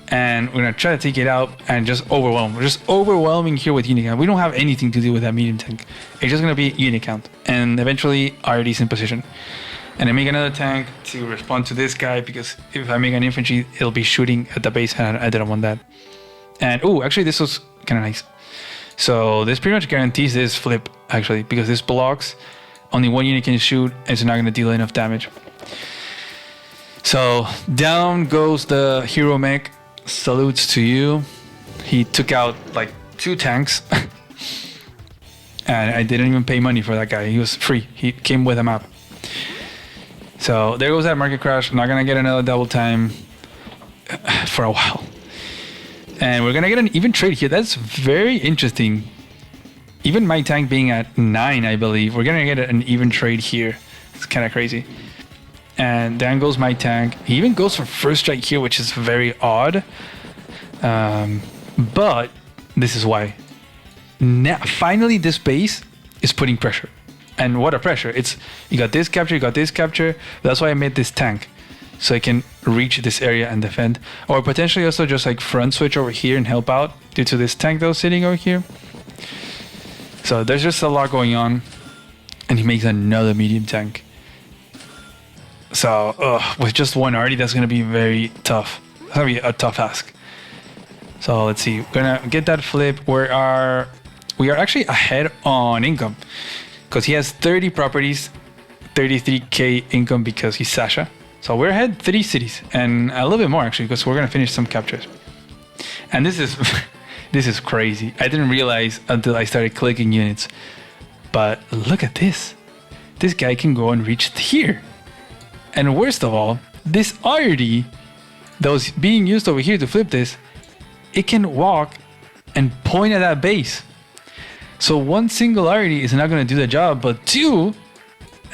and we're gonna try to take it out and just overwhelm. We're just overwhelming here with unit count. We don't have anything to do with that medium tank. It's just gonna be unit count, and eventually RD's in position. And I make another tank to respond to this guy, because if I make an infantry, it'll be shooting at the base, and I didn't want that. And actually this was kind of nice. So this pretty much guarantees this flip, actually, because this blocks. Only 1 unit can shoot, and it's not going to deal enough damage. So down goes the hero mech. Salutes to you. He took out like 2 tanks. And I didn't even pay money for that guy. He was free. He came with a map. So there goes that market crash. I'm not going to get another double time for a while. And we're going to get an even trade here. That's very interesting. Even my tank being at 9, I believe, we're going to get an even trade here. It's kind of crazy. And down goes my tank. He even goes for first strike here, which is very odd. But this is why. Now, finally, this base is putting pressure. And what a pressure. You got this capture, you got this capture. That's why I made this tank. So I can reach this area and defend. Or potentially also just like front switch over here and help out due to this tank that was sitting over here. So there's just a lot going on. And he makes another medium tank. So with just 1 arty, that's going to be very tough. It's going to be a tough ask. So let's see. We're going to get that flip. We are actually ahead on income. Because he has 30 properties, 33k income because he's Sasha. So we're ahead 3 cities, and a little bit more actually, because we're gonna finish some captures. And this is this is crazy. I didn't realize until I started clicking units. But look at this. This guy can go and reach here. And worst of all, this RD that was being used over here to flip this, it can walk and point at that base. So 1 single RD is not gonna do the job, but 2.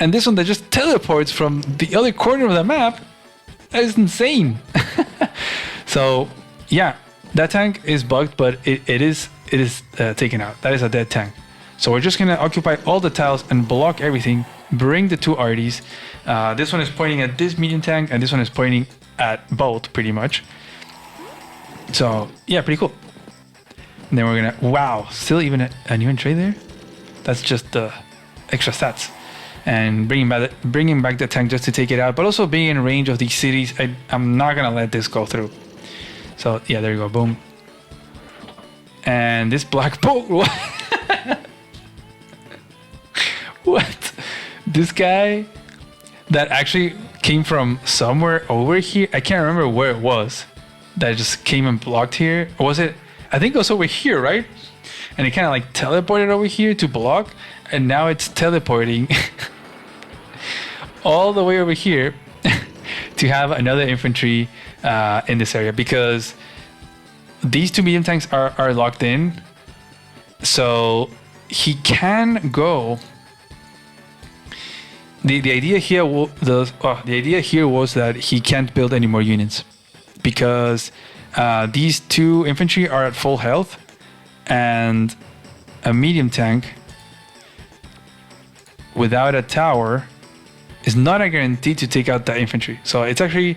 And this one that just teleports from the other corner of the map, that is insane. So yeah, that tank is bugged, but it is taken out. That is a dead tank. So we're just gonna occupy all the tiles and block everything. Bring the 2 RDs. This one is pointing at this medium tank, and this one is pointing at both, pretty much. So yeah, pretty cool. And then we're gonna, wow, still even an even trade there. That's just the extra stats. And bringing back the tank just to take it out, but also being in range of these cities. I'm not gonna let this go through. So yeah, there you go, boom. And this black bolt, what? This guy that actually came from somewhere over here. I can't remember where it was. That just came and blocked here. Or was it? I think it was over here, right? And it kind of like teleported over here to block, and now it's teleporting all the way over here to have another infantry in this area, because these 2 medium tanks are locked in. So he can go. The idea here was that he can't build any more units, because these 2 infantry are at full health, and a medium tank without a tower is not a guarantee to take out that infantry. So it's actually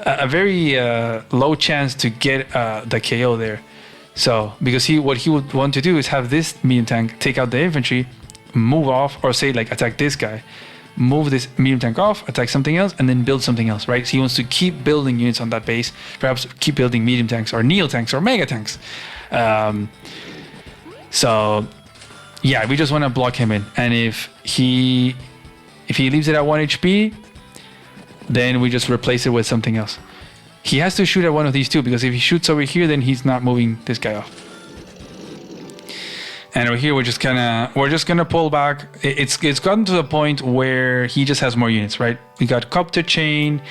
a very low chance to get the KO there. So because what he would want to do is have this medium tank take out the infantry, move off, or say like attack this guy, move this medium tank off, attack something else, and then build something else, right? So he wants to keep building units on that base, perhaps keep building medium tanks or neo tanks or mega tanks. So yeah, we just want to block him in, and if he leaves it at 1 HP, then we just replace it with something else. He has to shoot at one of these two, because if he shoots over here, then he's not moving this guy off. And over here, we're just gonna pull back. It's gotten to the point where he just has more units, right? We got copter chain.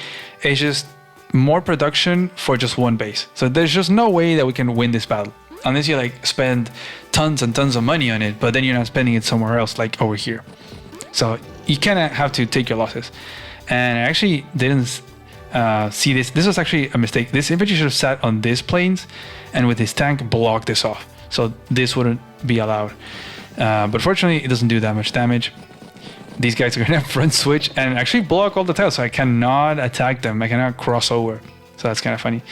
It's just more production for just one base. So there's just no way that we can win this battle unless you like spend tons and tons of money on it, but then you're not spending it somewhere else, like over here. So you kind of have to take your losses. And I actually didn't see this. This was actually a mistake. This infantry should have sat on these planes, and with his tank block this off, so this wouldn't be allowed. But fortunately, it doesn't do that much damage. These guys are gonna front switch and actually block all the tiles, so I cannot attack them. I cannot cross over. So that's kind of funny.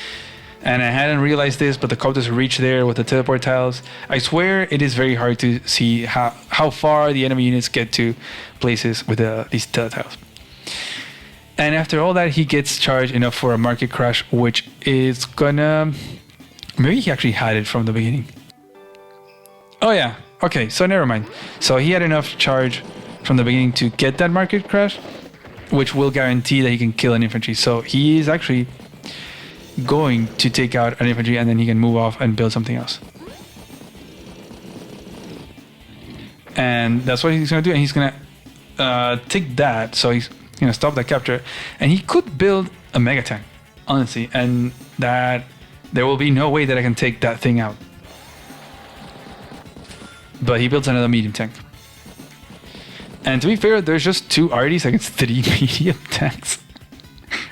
And I hadn't realized this, but the copters reach there with the teleport tiles. I swear it is very hard to see how far the enemy units get to places with these tele tiles. And after all that, he gets charged enough for a market crash, which is gonna... Maybe he actually had it from the beginning. Oh yeah, okay, so never mind. So he had enough charge from the beginning to get that market crash, which will guarantee that he can kill an infantry. So he is actually going to take out an infantry, and then he can move off and build something else. And that's what he's gonna do, and he's gonna take that, so he's gonna stop that capture, and he could build a mega tank, honestly, and that there will be no way that I can take that thing out. But he builds another medium tank. And to be fair, there's just 2 RDs against 3 medium tanks.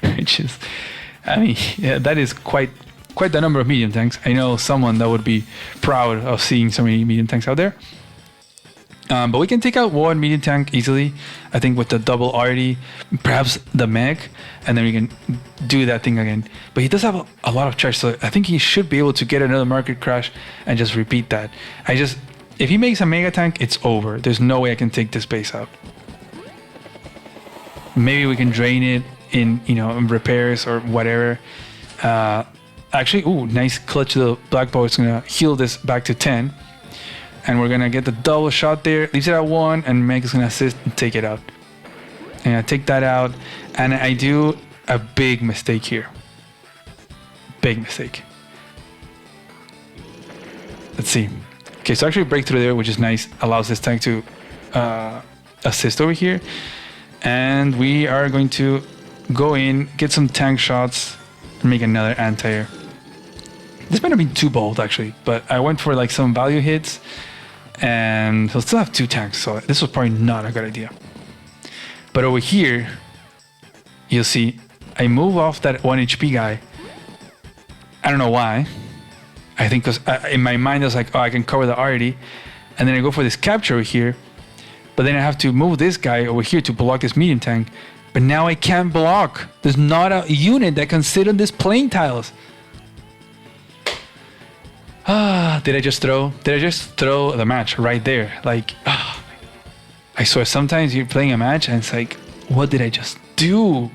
Which is, I mean, yeah, that is quite the number of medium tanks. I know someone that would be proud of seeing so many medium tanks out there. But we can take out 1 medium tank easily, I think, with the double RD, perhaps the mech, and then we can do that thing again. But he does have a lot of charge, so I think he should be able to get another market crash and just repeat that. If he makes a mega tank, it's over. There's no way I can take this base out. Maybe we can drain it in, in repairs or whatever. Actually, ooh, nice clutch to the black bow. It's gonna heal this back to 10. And we're gonna get the double shot there. Leaves it at 1, and Meg is gonna assist and take it out. And I take that out, and I do a big mistake here. Big mistake. Let's see. Okay, so actually break through there, which is nice. Allows this tank to assist over here. And we are going to go in, get some tank shots, and make another anti-air. This might have been too bold, actually, but I went for like some value hits, and he'll still have 2 tanks, so this was probably not a good idea. But over here, you'll see, I move off that 1 HP guy. I don't know why. I think because in my mind I was like, oh, I can cover the RD, and then I go for this capture over here, but then I have to move this guy over here to block this medium tank, but now I can't block. There's not a unit that can sit on this plane tiles. Did I just throw the match right there? Like, I swear sometimes you're playing a match and it's like, what did I just do?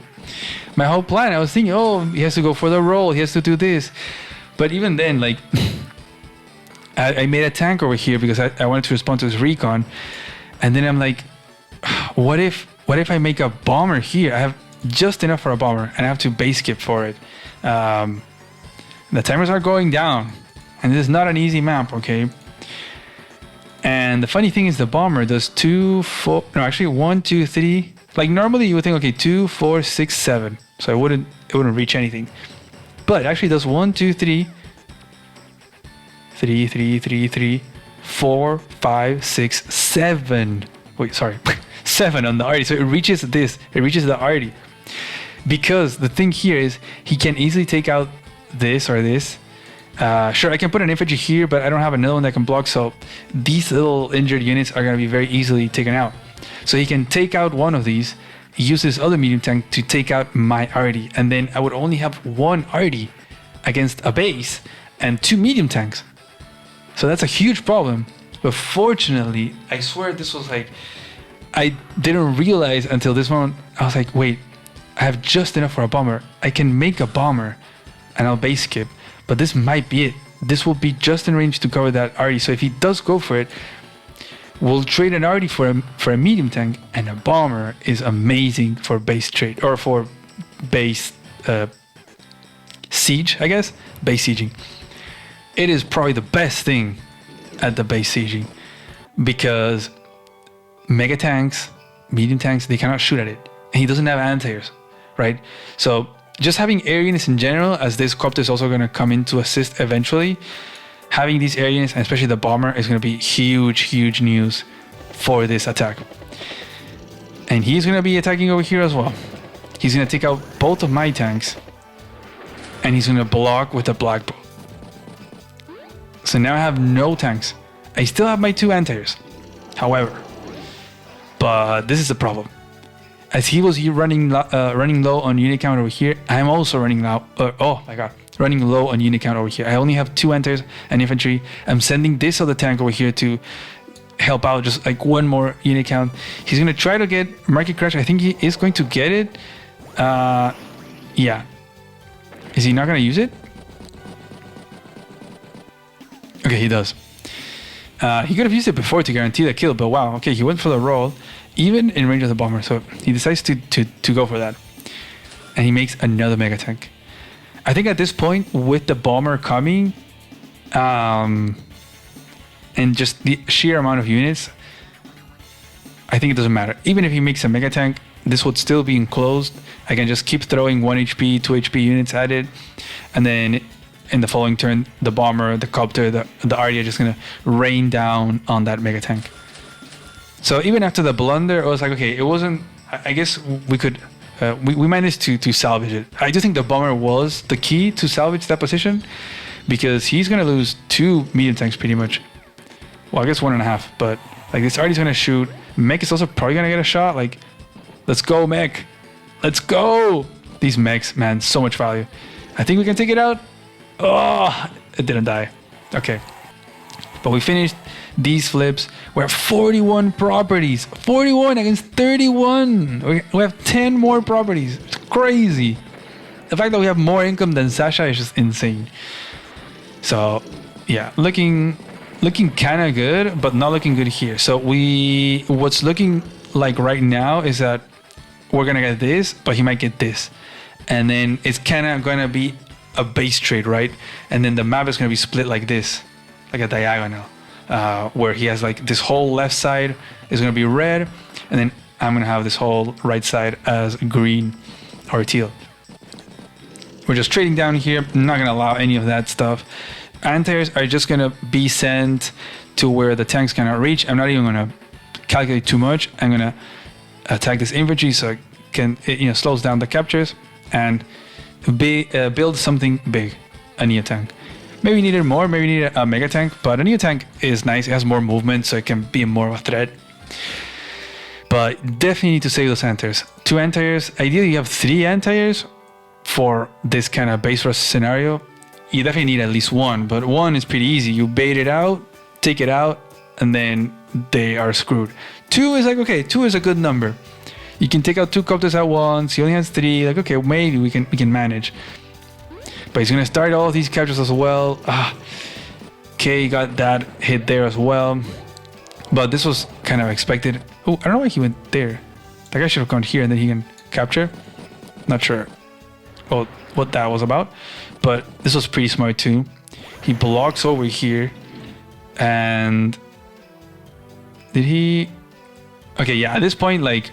My whole plan, I was thinking, oh, he has to go for the roll, he has to do this. But even then, like, I made a tank over here because I wanted to respond to his recon. And then I'm like, what if I make a bomber here? I have just enough for a bomber, and I have to base skip for it. The timers are going down, and this is not an easy map, okay? And the funny thing is the bomber does 2, 4, no, actually 1, 2, 3. Like normally you would think, okay, 2, 4, 6, 7. So it wouldn't reach anything. But it actually does 1, 2, 3, 4, 5, 6, 7. Wait, sorry, 7 on the RD. So it reaches this. It reaches the RD. Because the thing here is he can easily take out this or this. Sure, I can put an infantry here, but I don't have another one that can block. So these little injured units are going to be very easily taken out. So he can take out one of these, use this other medium tank to take out my RD, and then I would only have 1 RD against a base and 2 medium tanks. So that's a huge problem But fortunately, I swear this was like, I didn't realize until this moment. I was like, wait, I have just enough for a bomber. I can make a bomber and I'll base skip, but this might be it. This will be just in range to cover that arty. So if he does go for it, we'll trade an arty for a medium tank, and a bomber is amazing for base trade or for base siege, I guess. Base sieging. It is probably the best thing at the base sieging because mega tanks, medium tanks, they cannot shoot at it. And he doesn't have anti-airs, right? So just having air units in general, as this copter is also going to come in to assist eventually, having these air units, and especially the bomber, is going to be huge news for this attack. And he's going to be attacking over here as well. He's going to take out both of my tanks, and he's going to block with a black bow. So now I have no tanks. I still have my 2 anti-airs, however, but this is the problem. As he was running low on unit count over here, I'm also running low. Oh my god, running low on unit count over here. I only have 2 anti-airs and infantry. I'm sending this other tank over here to help out, just like 1 more unit count. He's gonna try to get market crash. I think he is going to get it. Yeah. Is he not gonna use it? Okay, he does. He could have used it before to guarantee the kill, but wow, okay, he went for the roll, even in range of the bomber, so he decides to go for that. And he makes another mega tank. I think at this point, with the bomber coming, and just the sheer amount of units, I think it doesn't matter. Even if he makes a mega tank, this would still be enclosed. I can just keep throwing 1 HP, 2 HP units at it, and then in the following turn, the bomber, the copter, the arty are just gonna rain down on that mega tank. So even after the blunder, I was like, okay, it wasn't. I guess we could, we managed to salvage it. I do think the bomber was the key to salvage that position, because he's gonna lose 2 medium tanks pretty much. Well, I guess 1.5, but like this arty's gonna shoot. Mech is also probably gonna get a shot. Like, let's go, mech, let's go. These mechs, man, so much value. I think we can take it out. Oh, it didn't die. Okay. But we finished these flips. We have 41 properties. 41 against 31. We have 10 more properties. It's crazy. The fact that we have more income than Sasha is just insane. So, yeah, looking kind of good, but not looking good here. So what's looking like right now is that we're going to get this, but he might get this. And then it's kind of going to be a base trade, right? And then the map is going to be split like this, like a diagonal, where he has like this whole left side is going to be red, and then I'm going to have this whole right side as green or teal. We're just trading down here. I'm not going to allow any of that stuff. Anti-airs are just going to be sent to where the tanks cannot reach. I'm not even going to calculate too much. I'm going to attack this infantry so it can, slows down the captures and build something big, a Neo tank. Maybe needed more, maybe needed a mega tank, but a Neo tank is nice. It has more movement, so it can be more of a threat. But definitely need to save those anti-airs. 2 anti-airs. Ideally, you have 3 anti-airs for this kind of base rush scenario. You definitely need at least 1, but 1 is pretty easy. You bait it out, take it out, and then they are screwed. 2 is like, okay, 2 is a good number. You can take out 2 copters at once. He only has 3. Like, okay, maybe we can manage. But he's gonna start all of these captures as well. Okay, got that hit there as well. But this was kind of expected. Oh, I don't know why he went there. That guy should have gone here and then he can capture. Not sure what that was about. But this was pretty smart too. He blocks over here. And did he? Okay, yeah, at this point, like,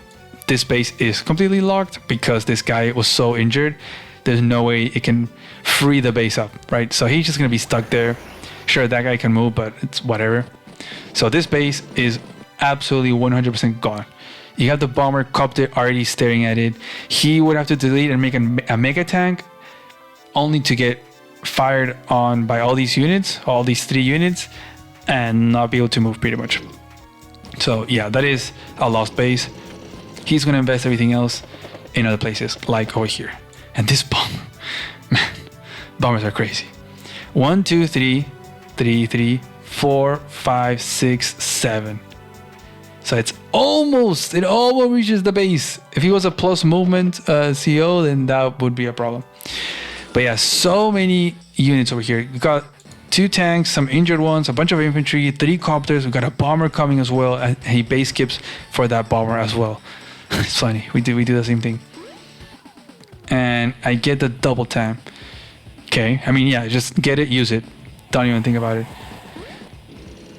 this base is completely locked because this guy was so injured. There's no way it can free the base up, right? So he's just gonna be stuck there. Sure, that guy can move, but it's whatever. So this base is absolutely 100% gone. You have the bomber copter already staring at it. He would have to delete and make a mega tank, only to get fired on by all these units, all these 3 units, and not be able to move pretty much. So yeah, that is a lost base. He's gonna invest everything else in other places, like over here. And this bomber, man, bombers are crazy. 1, 2, 3, 3, 3, 4, 5, 6, 7. So it almost reaches the base. If he was a plus movement CO, then that would be a problem. But yeah, so many units over here. We got 2 tanks, some injured ones, a bunch of infantry, 3 copters. We got a bomber coming as well, and he base skips for that bomber as well. It's funny. We do the same thing. And I get the double time. Okay. I mean, yeah, just get it, use it. Don't even think about it.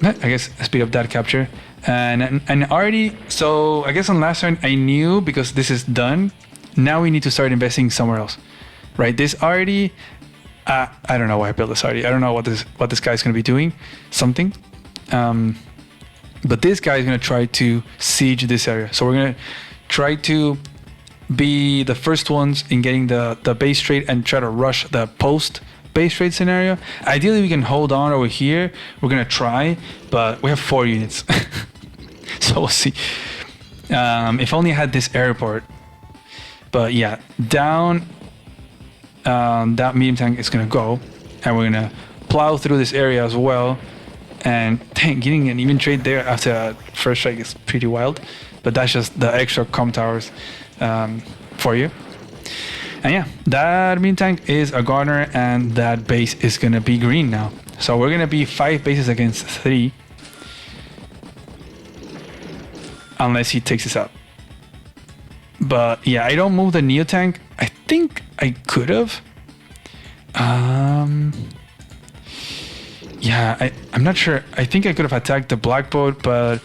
I guess speed up that capture. And already, so I guess on last turn I knew, because this is done. Now we need to start investing somewhere else, right? This already, I don't know why I built this already. I don't know what this guy's gonna be doing, something. But this guy is gonna try to siege this area. So we're gonna try to be the first ones in getting the base trade and try to rush the post base trade scenario. Ideally, we can hold on over here. We're gonna try, but we have 4 units. So we'll see. If only I had this airport. But yeah, down that medium tank is gonna go, and we're gonna plow through this area as well. And dang, getting an even trade there after a first strike is pretty wild. But that's just the extra com towers for you. And yeah, that medium tank is a Garner, and that base is gonna be green now. So we're gonna be 5 bases against 3. Unless he takes this out. But yeah, I don't move the Neo tank. I think I could have. Yeah, I'm not sure. I think I could have attacked the black boat, but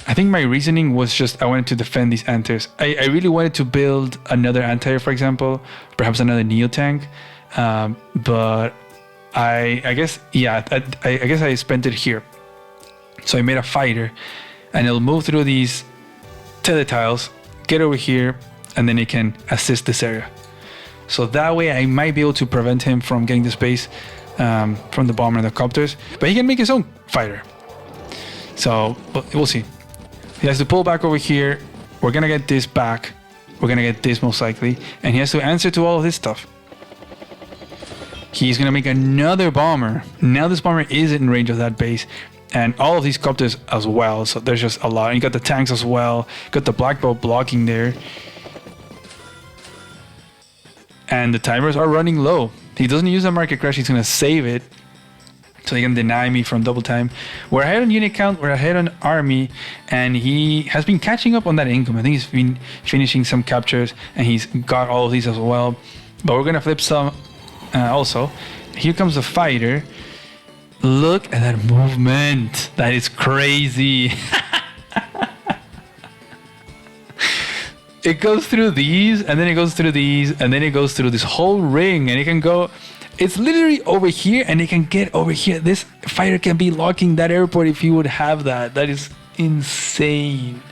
I think my reasoning was just I wanted to defend these anti-airs. I really wanted to build another anti-air, for example, perhaps another Neo tank. But I guess, yeah, I guess I spent it here. So I made a fighter, and it'll move through these tele tiles, get over here, and then it can assist this area. So that way I might be able to prevent him from getting the space from the bomber and the copters, but he can make his own fighter. So we'll see. He has to pull back over here. We're gonna get this back. We're gonna get this most likely, and he has to answer to all of this stuff. He's gonna make another bomber. Now this bomber is in range of that base, and all of these copters as well. So there's just a lot. And you got the tanks as well. Got the black boat blocking there. And the timers are running low. He doesn't use a market crash. He's going to save it, so he can deny me from double time. We're ahead on unit count. We're ahead on army. And he has been catching up on that income. I think he's been finishing some captures. And he's got all of these as well. But we're going to flip some also. Here comes the fighter. Look at that movement. That is crazy. It goes through these, and then it goes through these, and then it goes through this whole ring, and it can go. It's literally over here, and it can get over here. This fighter can be locking that airport if you would have that. That is insane.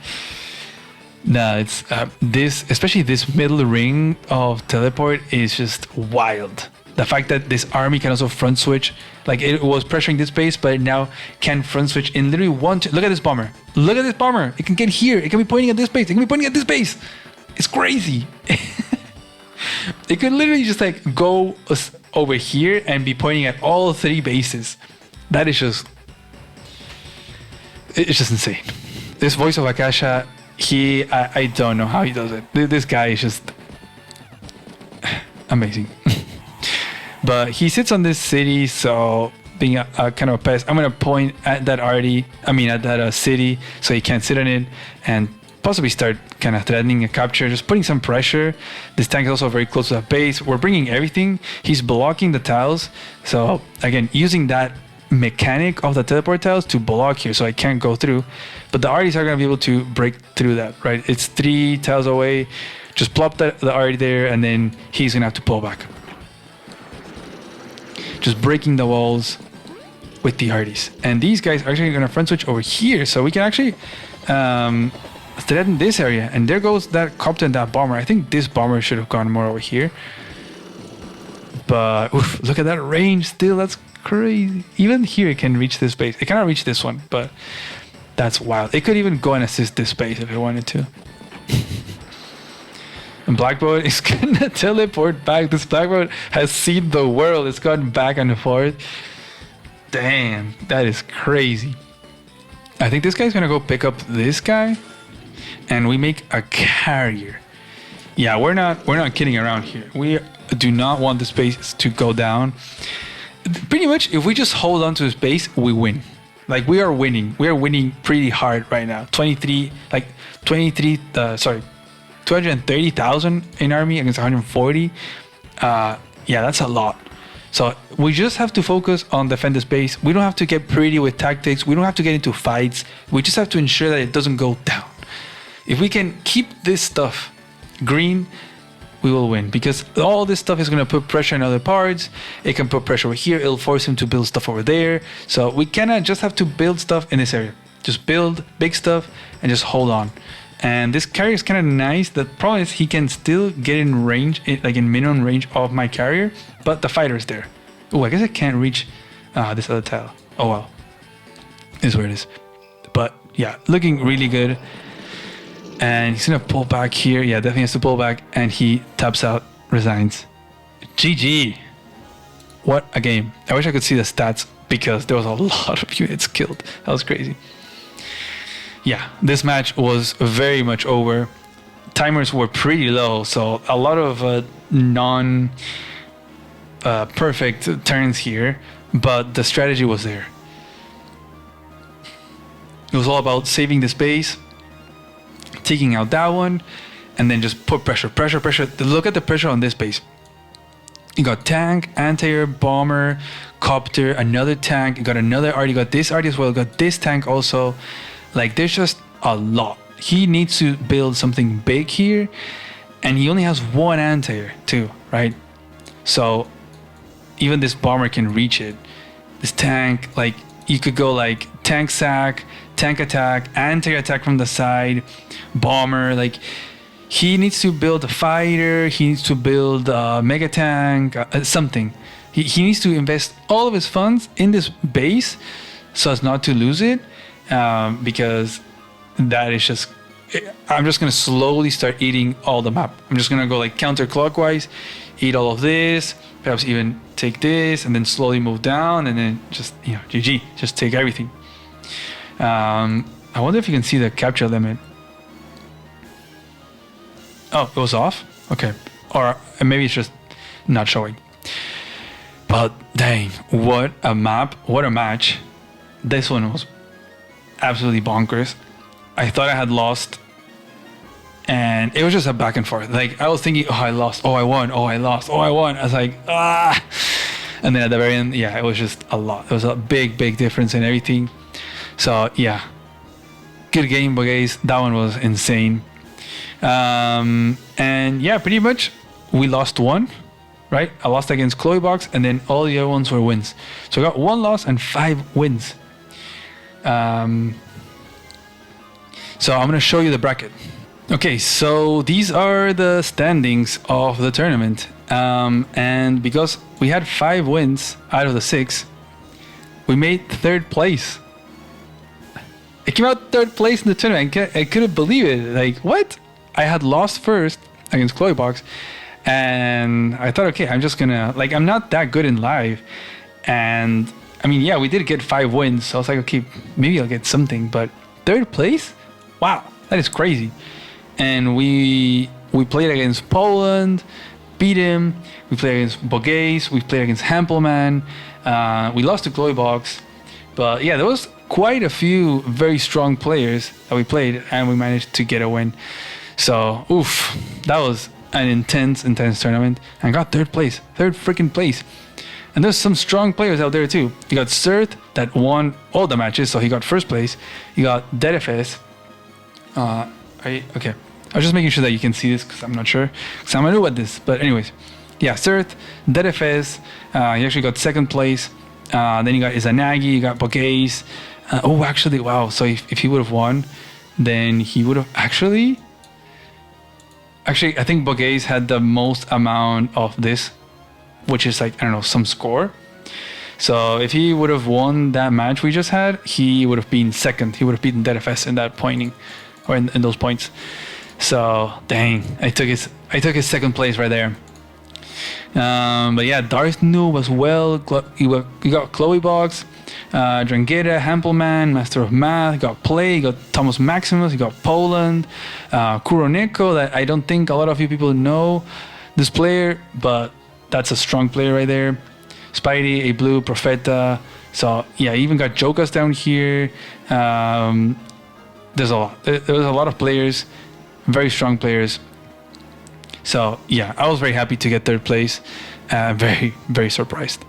No, it's this, especially this middle ring of teleport is just wild. The fact that this army can also front switch, like it was pressuring this base, but it now can front switch in literally look at this bomber. Look at this bomber. It can get here. It can be pointing at this base. It can be pointing at this base. It's crazy. It could literally just like go over here and be pointing at all 3 bases. That is just, it's just insane. This voice of Akasha, I don't know how he does it. This guy is just amazing. But he sits on this city, so being a kind of a pest, I'm going to point at that at that city, so he can't sit on it, and possibly start kind of threatening a capture, just putting some pressure. This tank is also very close to that base. We're bringing everything. He's blocking the tiles. So again, using that mechanic of the teleport tiles to block here, so I can't go through. But the arties are going to be able to break through that, right? It's 3 tiles away. Just plop the arty there, and then he's going to have to pull back. Just breaking the walls with the arties. And these guys are actually going to front switch over here, so we can actually threaten this area. And there goes that copter and that bomber. I think this bomber should have gone more over here. But oof, look at that range still. That's crazy. Even here it can reach this base. It cannot reach this one, but that's wild. It could even go and assist this base if it wanted to. And Blackboard is gonna teleport back. This Blackboard has seen the world. It's gone back and forth. Damn, that is crazy. I think this guy's gonna go pick up this guy, and we make a carrier. Yeah, we're not kidding around here. We do not want the space to go down. Pretty much, if we just hold on to the space, we win. Like, we are winning. We are winning pretty hard right now. 230,000 in army against 140. Yeah, that's a lot. So we just have to focus on defend the space. We don't have to get pretty with tactics. We don't have to get into fights. We just have to ensure that it doesn't go down. If we can keep this stuff green, we will win, because all this stuff is going to put pressure on other parts. It can put pressure over here. It'll force him to build stuff over there. So we cannot just have to build stuff in this area. Just build big stuff and just hold on. And this carrier is kind of nice. The problem is he can still get in range, like in minimum range of my carrier, but the fighter is there. Oh, I guess I can't reach this other tile. Oh well, is where it is. But yeah, looking really good. And he's gonna pull back here. Yeah, definitely has to pull back, and he taps out, resigns. GG. What a game. I wish I could see the stats, because there was a lot of units killed. That was crazy. Yeah, this match was very much over. Timers were pretty low, so a lot of perfect turns here, but the strategy was there. It was all about saving the space, taking out that one, and then just put pressure. Look at the pressure on this base. You got tank, anti-air, bomber, copter, another tank. You got another arty. You got this arty as well. You got this tank also. Like, there's just a lot. He needs to build something big here, and he only has one anti-air too, right? So even this bomber can reach it. This tank, like, you could go like tank sack, tank attack, anti-air attack from the side, bomber. Like, he needs to build a fighter. He needs to build a mega tank, something. He needs to invest all of his funds in this base so as not to lose it. Because that is just, I'm just going to slowly start eating all the map. I'm just going to go like counterclockwise, eat all of this, perhaps even take this, and then slowly move down, and then just, GG, just take everything. I wonder if you can see the capture limit. Oh, it was off? Okay. Or maybe it's just not showing. But dang, what a map, what a match. This one was absolutely bonkers. I thought I had lost, and it was just a back and forth. Like, I was thinking, oh, I lost, oh, I won, oh, I lost, oh, I won. I was like, ah. And then at the very end, yeah, it was just a lot. There was a big difference in everything. So yeah, good game, guys. That one was insane. And yeah, pretty much we lost one, right? I lost against Chloe Box, and then all the other ones were wins. So I got 1 loss and 5 wins. So I'm gonna show you the bracket. Okay, so these are the standings of the tournament, and because we had 5 wins out of the 6, we made 3rd place. I came out 3rd place in the tournament. I couldn't believe it. Like, what? I had lost first against Chloe Box, and I thought, okay, I'm just gonna, like, I'm not that good in live, and I mean, yeah, we did get 5 wins, so I was like, okay, maybe I'll get something, but 3rd place? Wow, that is crazy. And we played against Poland, beat him. We played against Bogays. We played against Hampelman. We lost to Chloe Box, but yeah, there was quite a few very strong players that we played, and we managed to get a win. So, oof, that was an intense tournament, and got 3rd place, 3rd freaking place. And there's some strong players out there too. You got Sirth that won all the matches, so he got 1st place. You got Dedefes. Okay. I was just making sure that you can see this, because I'm not sure, because I'm new at this. But anyways, yeah, Sirth, Dedefes. He actually got 2nd place. Then you got Izanagi, you got Bogays. Oh, actually, wow. So if he would have won, then he would have actually, I think Bogays had the most amount of this, which is like, I don't know, some score. So if he would have won that match we just had, he would have been 2nd. He would have beaten Dedefes in that pointing, or in those points. So dang, I took his 2nd place right there. But yeah, Darth Noob as well. You got Chloe Box. Drangheta, Hampelman, Master of Math. You got Play. You got Thomas Maximus. You got Poland, Kuroneko. That I don't think a lot of you people know this player, but that's a strong player right there. Spidey, A Blue, Profeta. So yeah, even got Jokas down here. There's a lot. There was a lot of players, very strong players. So yeah, I was very happy to get third place. Very, very surprised.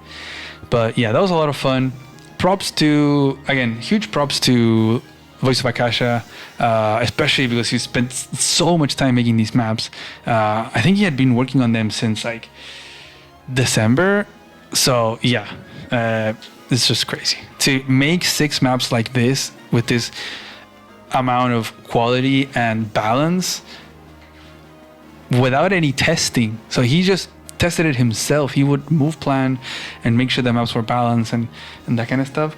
But yeah, that was a lot of fun. Props to, again, huge props to Voice of Akasha, especially because he spent so much time making these maps. I think he had been working on them since like December. So yeah, it's just crazy to make 6 maps like this with this amount of quality and balance without any testing. So he just tested it himself. He would move plan and make sure the maps were balanced and that kind of stuff.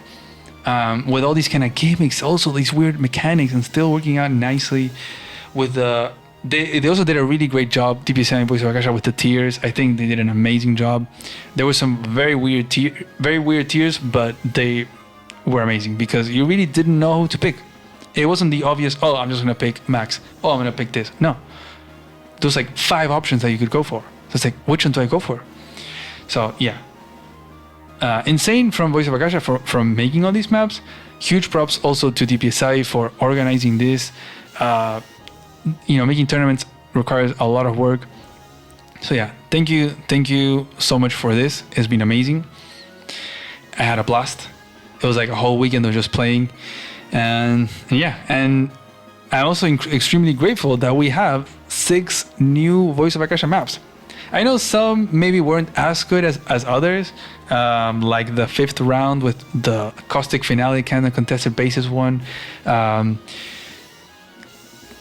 With all these kind of gimmicks, also these weird mechanics, and still working out nicely with the. They also did a really great job, TPSM and Voice of Akasha, with the tiers. I think they did an amazing job. There were some very weird tiers, but they were amazing because you really didn't know who to pick. It wasn't the obvious, oh, I'm just gonna pick Max. Oh, I'm gonna pick this. No, there was like 5 options that you could go for. So it's like, which one do I go for? So yeah, insane from Voice of Akasha from making all these maps. Huge props also to DPSI for organizing this. Making tournaments requires a lot of work. So yeah, thank you so much for this. It's been amazing. I had a blast. It was like a whole weekend of just playing, and I'm also extremely grateful that we have 6 new Voice of Akasha maps. I know some maybe weren't as good as others, like the 5th round with the Caustic Finale kind of contested bases one.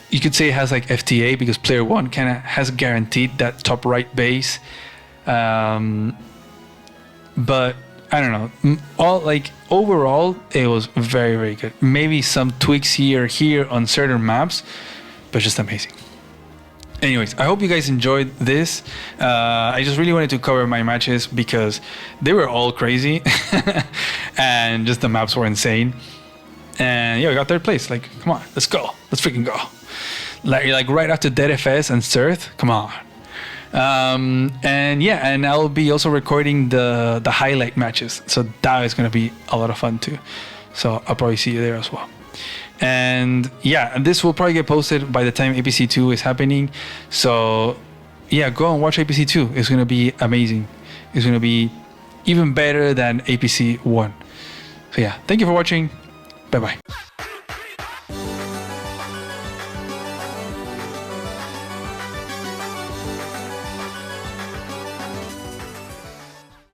You could say it has like FTA because player 1 kind of has guaranteed that top right base. But I don't know. Overall, it was very, very good. Maybe some tweaks here on certain maps, but just amazing. Anyways, I hope you guys enjoyed this. I just really wanted to cover my matches because they were all crazy and just the maps were insane. And yeah, we got 3rd place. Like, come on, let's go. Let's freaking go. Like right after Dead FS and Surth, come on. And I'll be also recording the highlight matches. So that is going to be a lot of fun too. So I'll probably see you there as well. And yeah, this will probably get posted by the time APC 2 is happening. So yeah, go and watch APC 2. It's going to be amazing. It's going to be even better than APC 1. So yeah, thank you for watching. Bye-bye.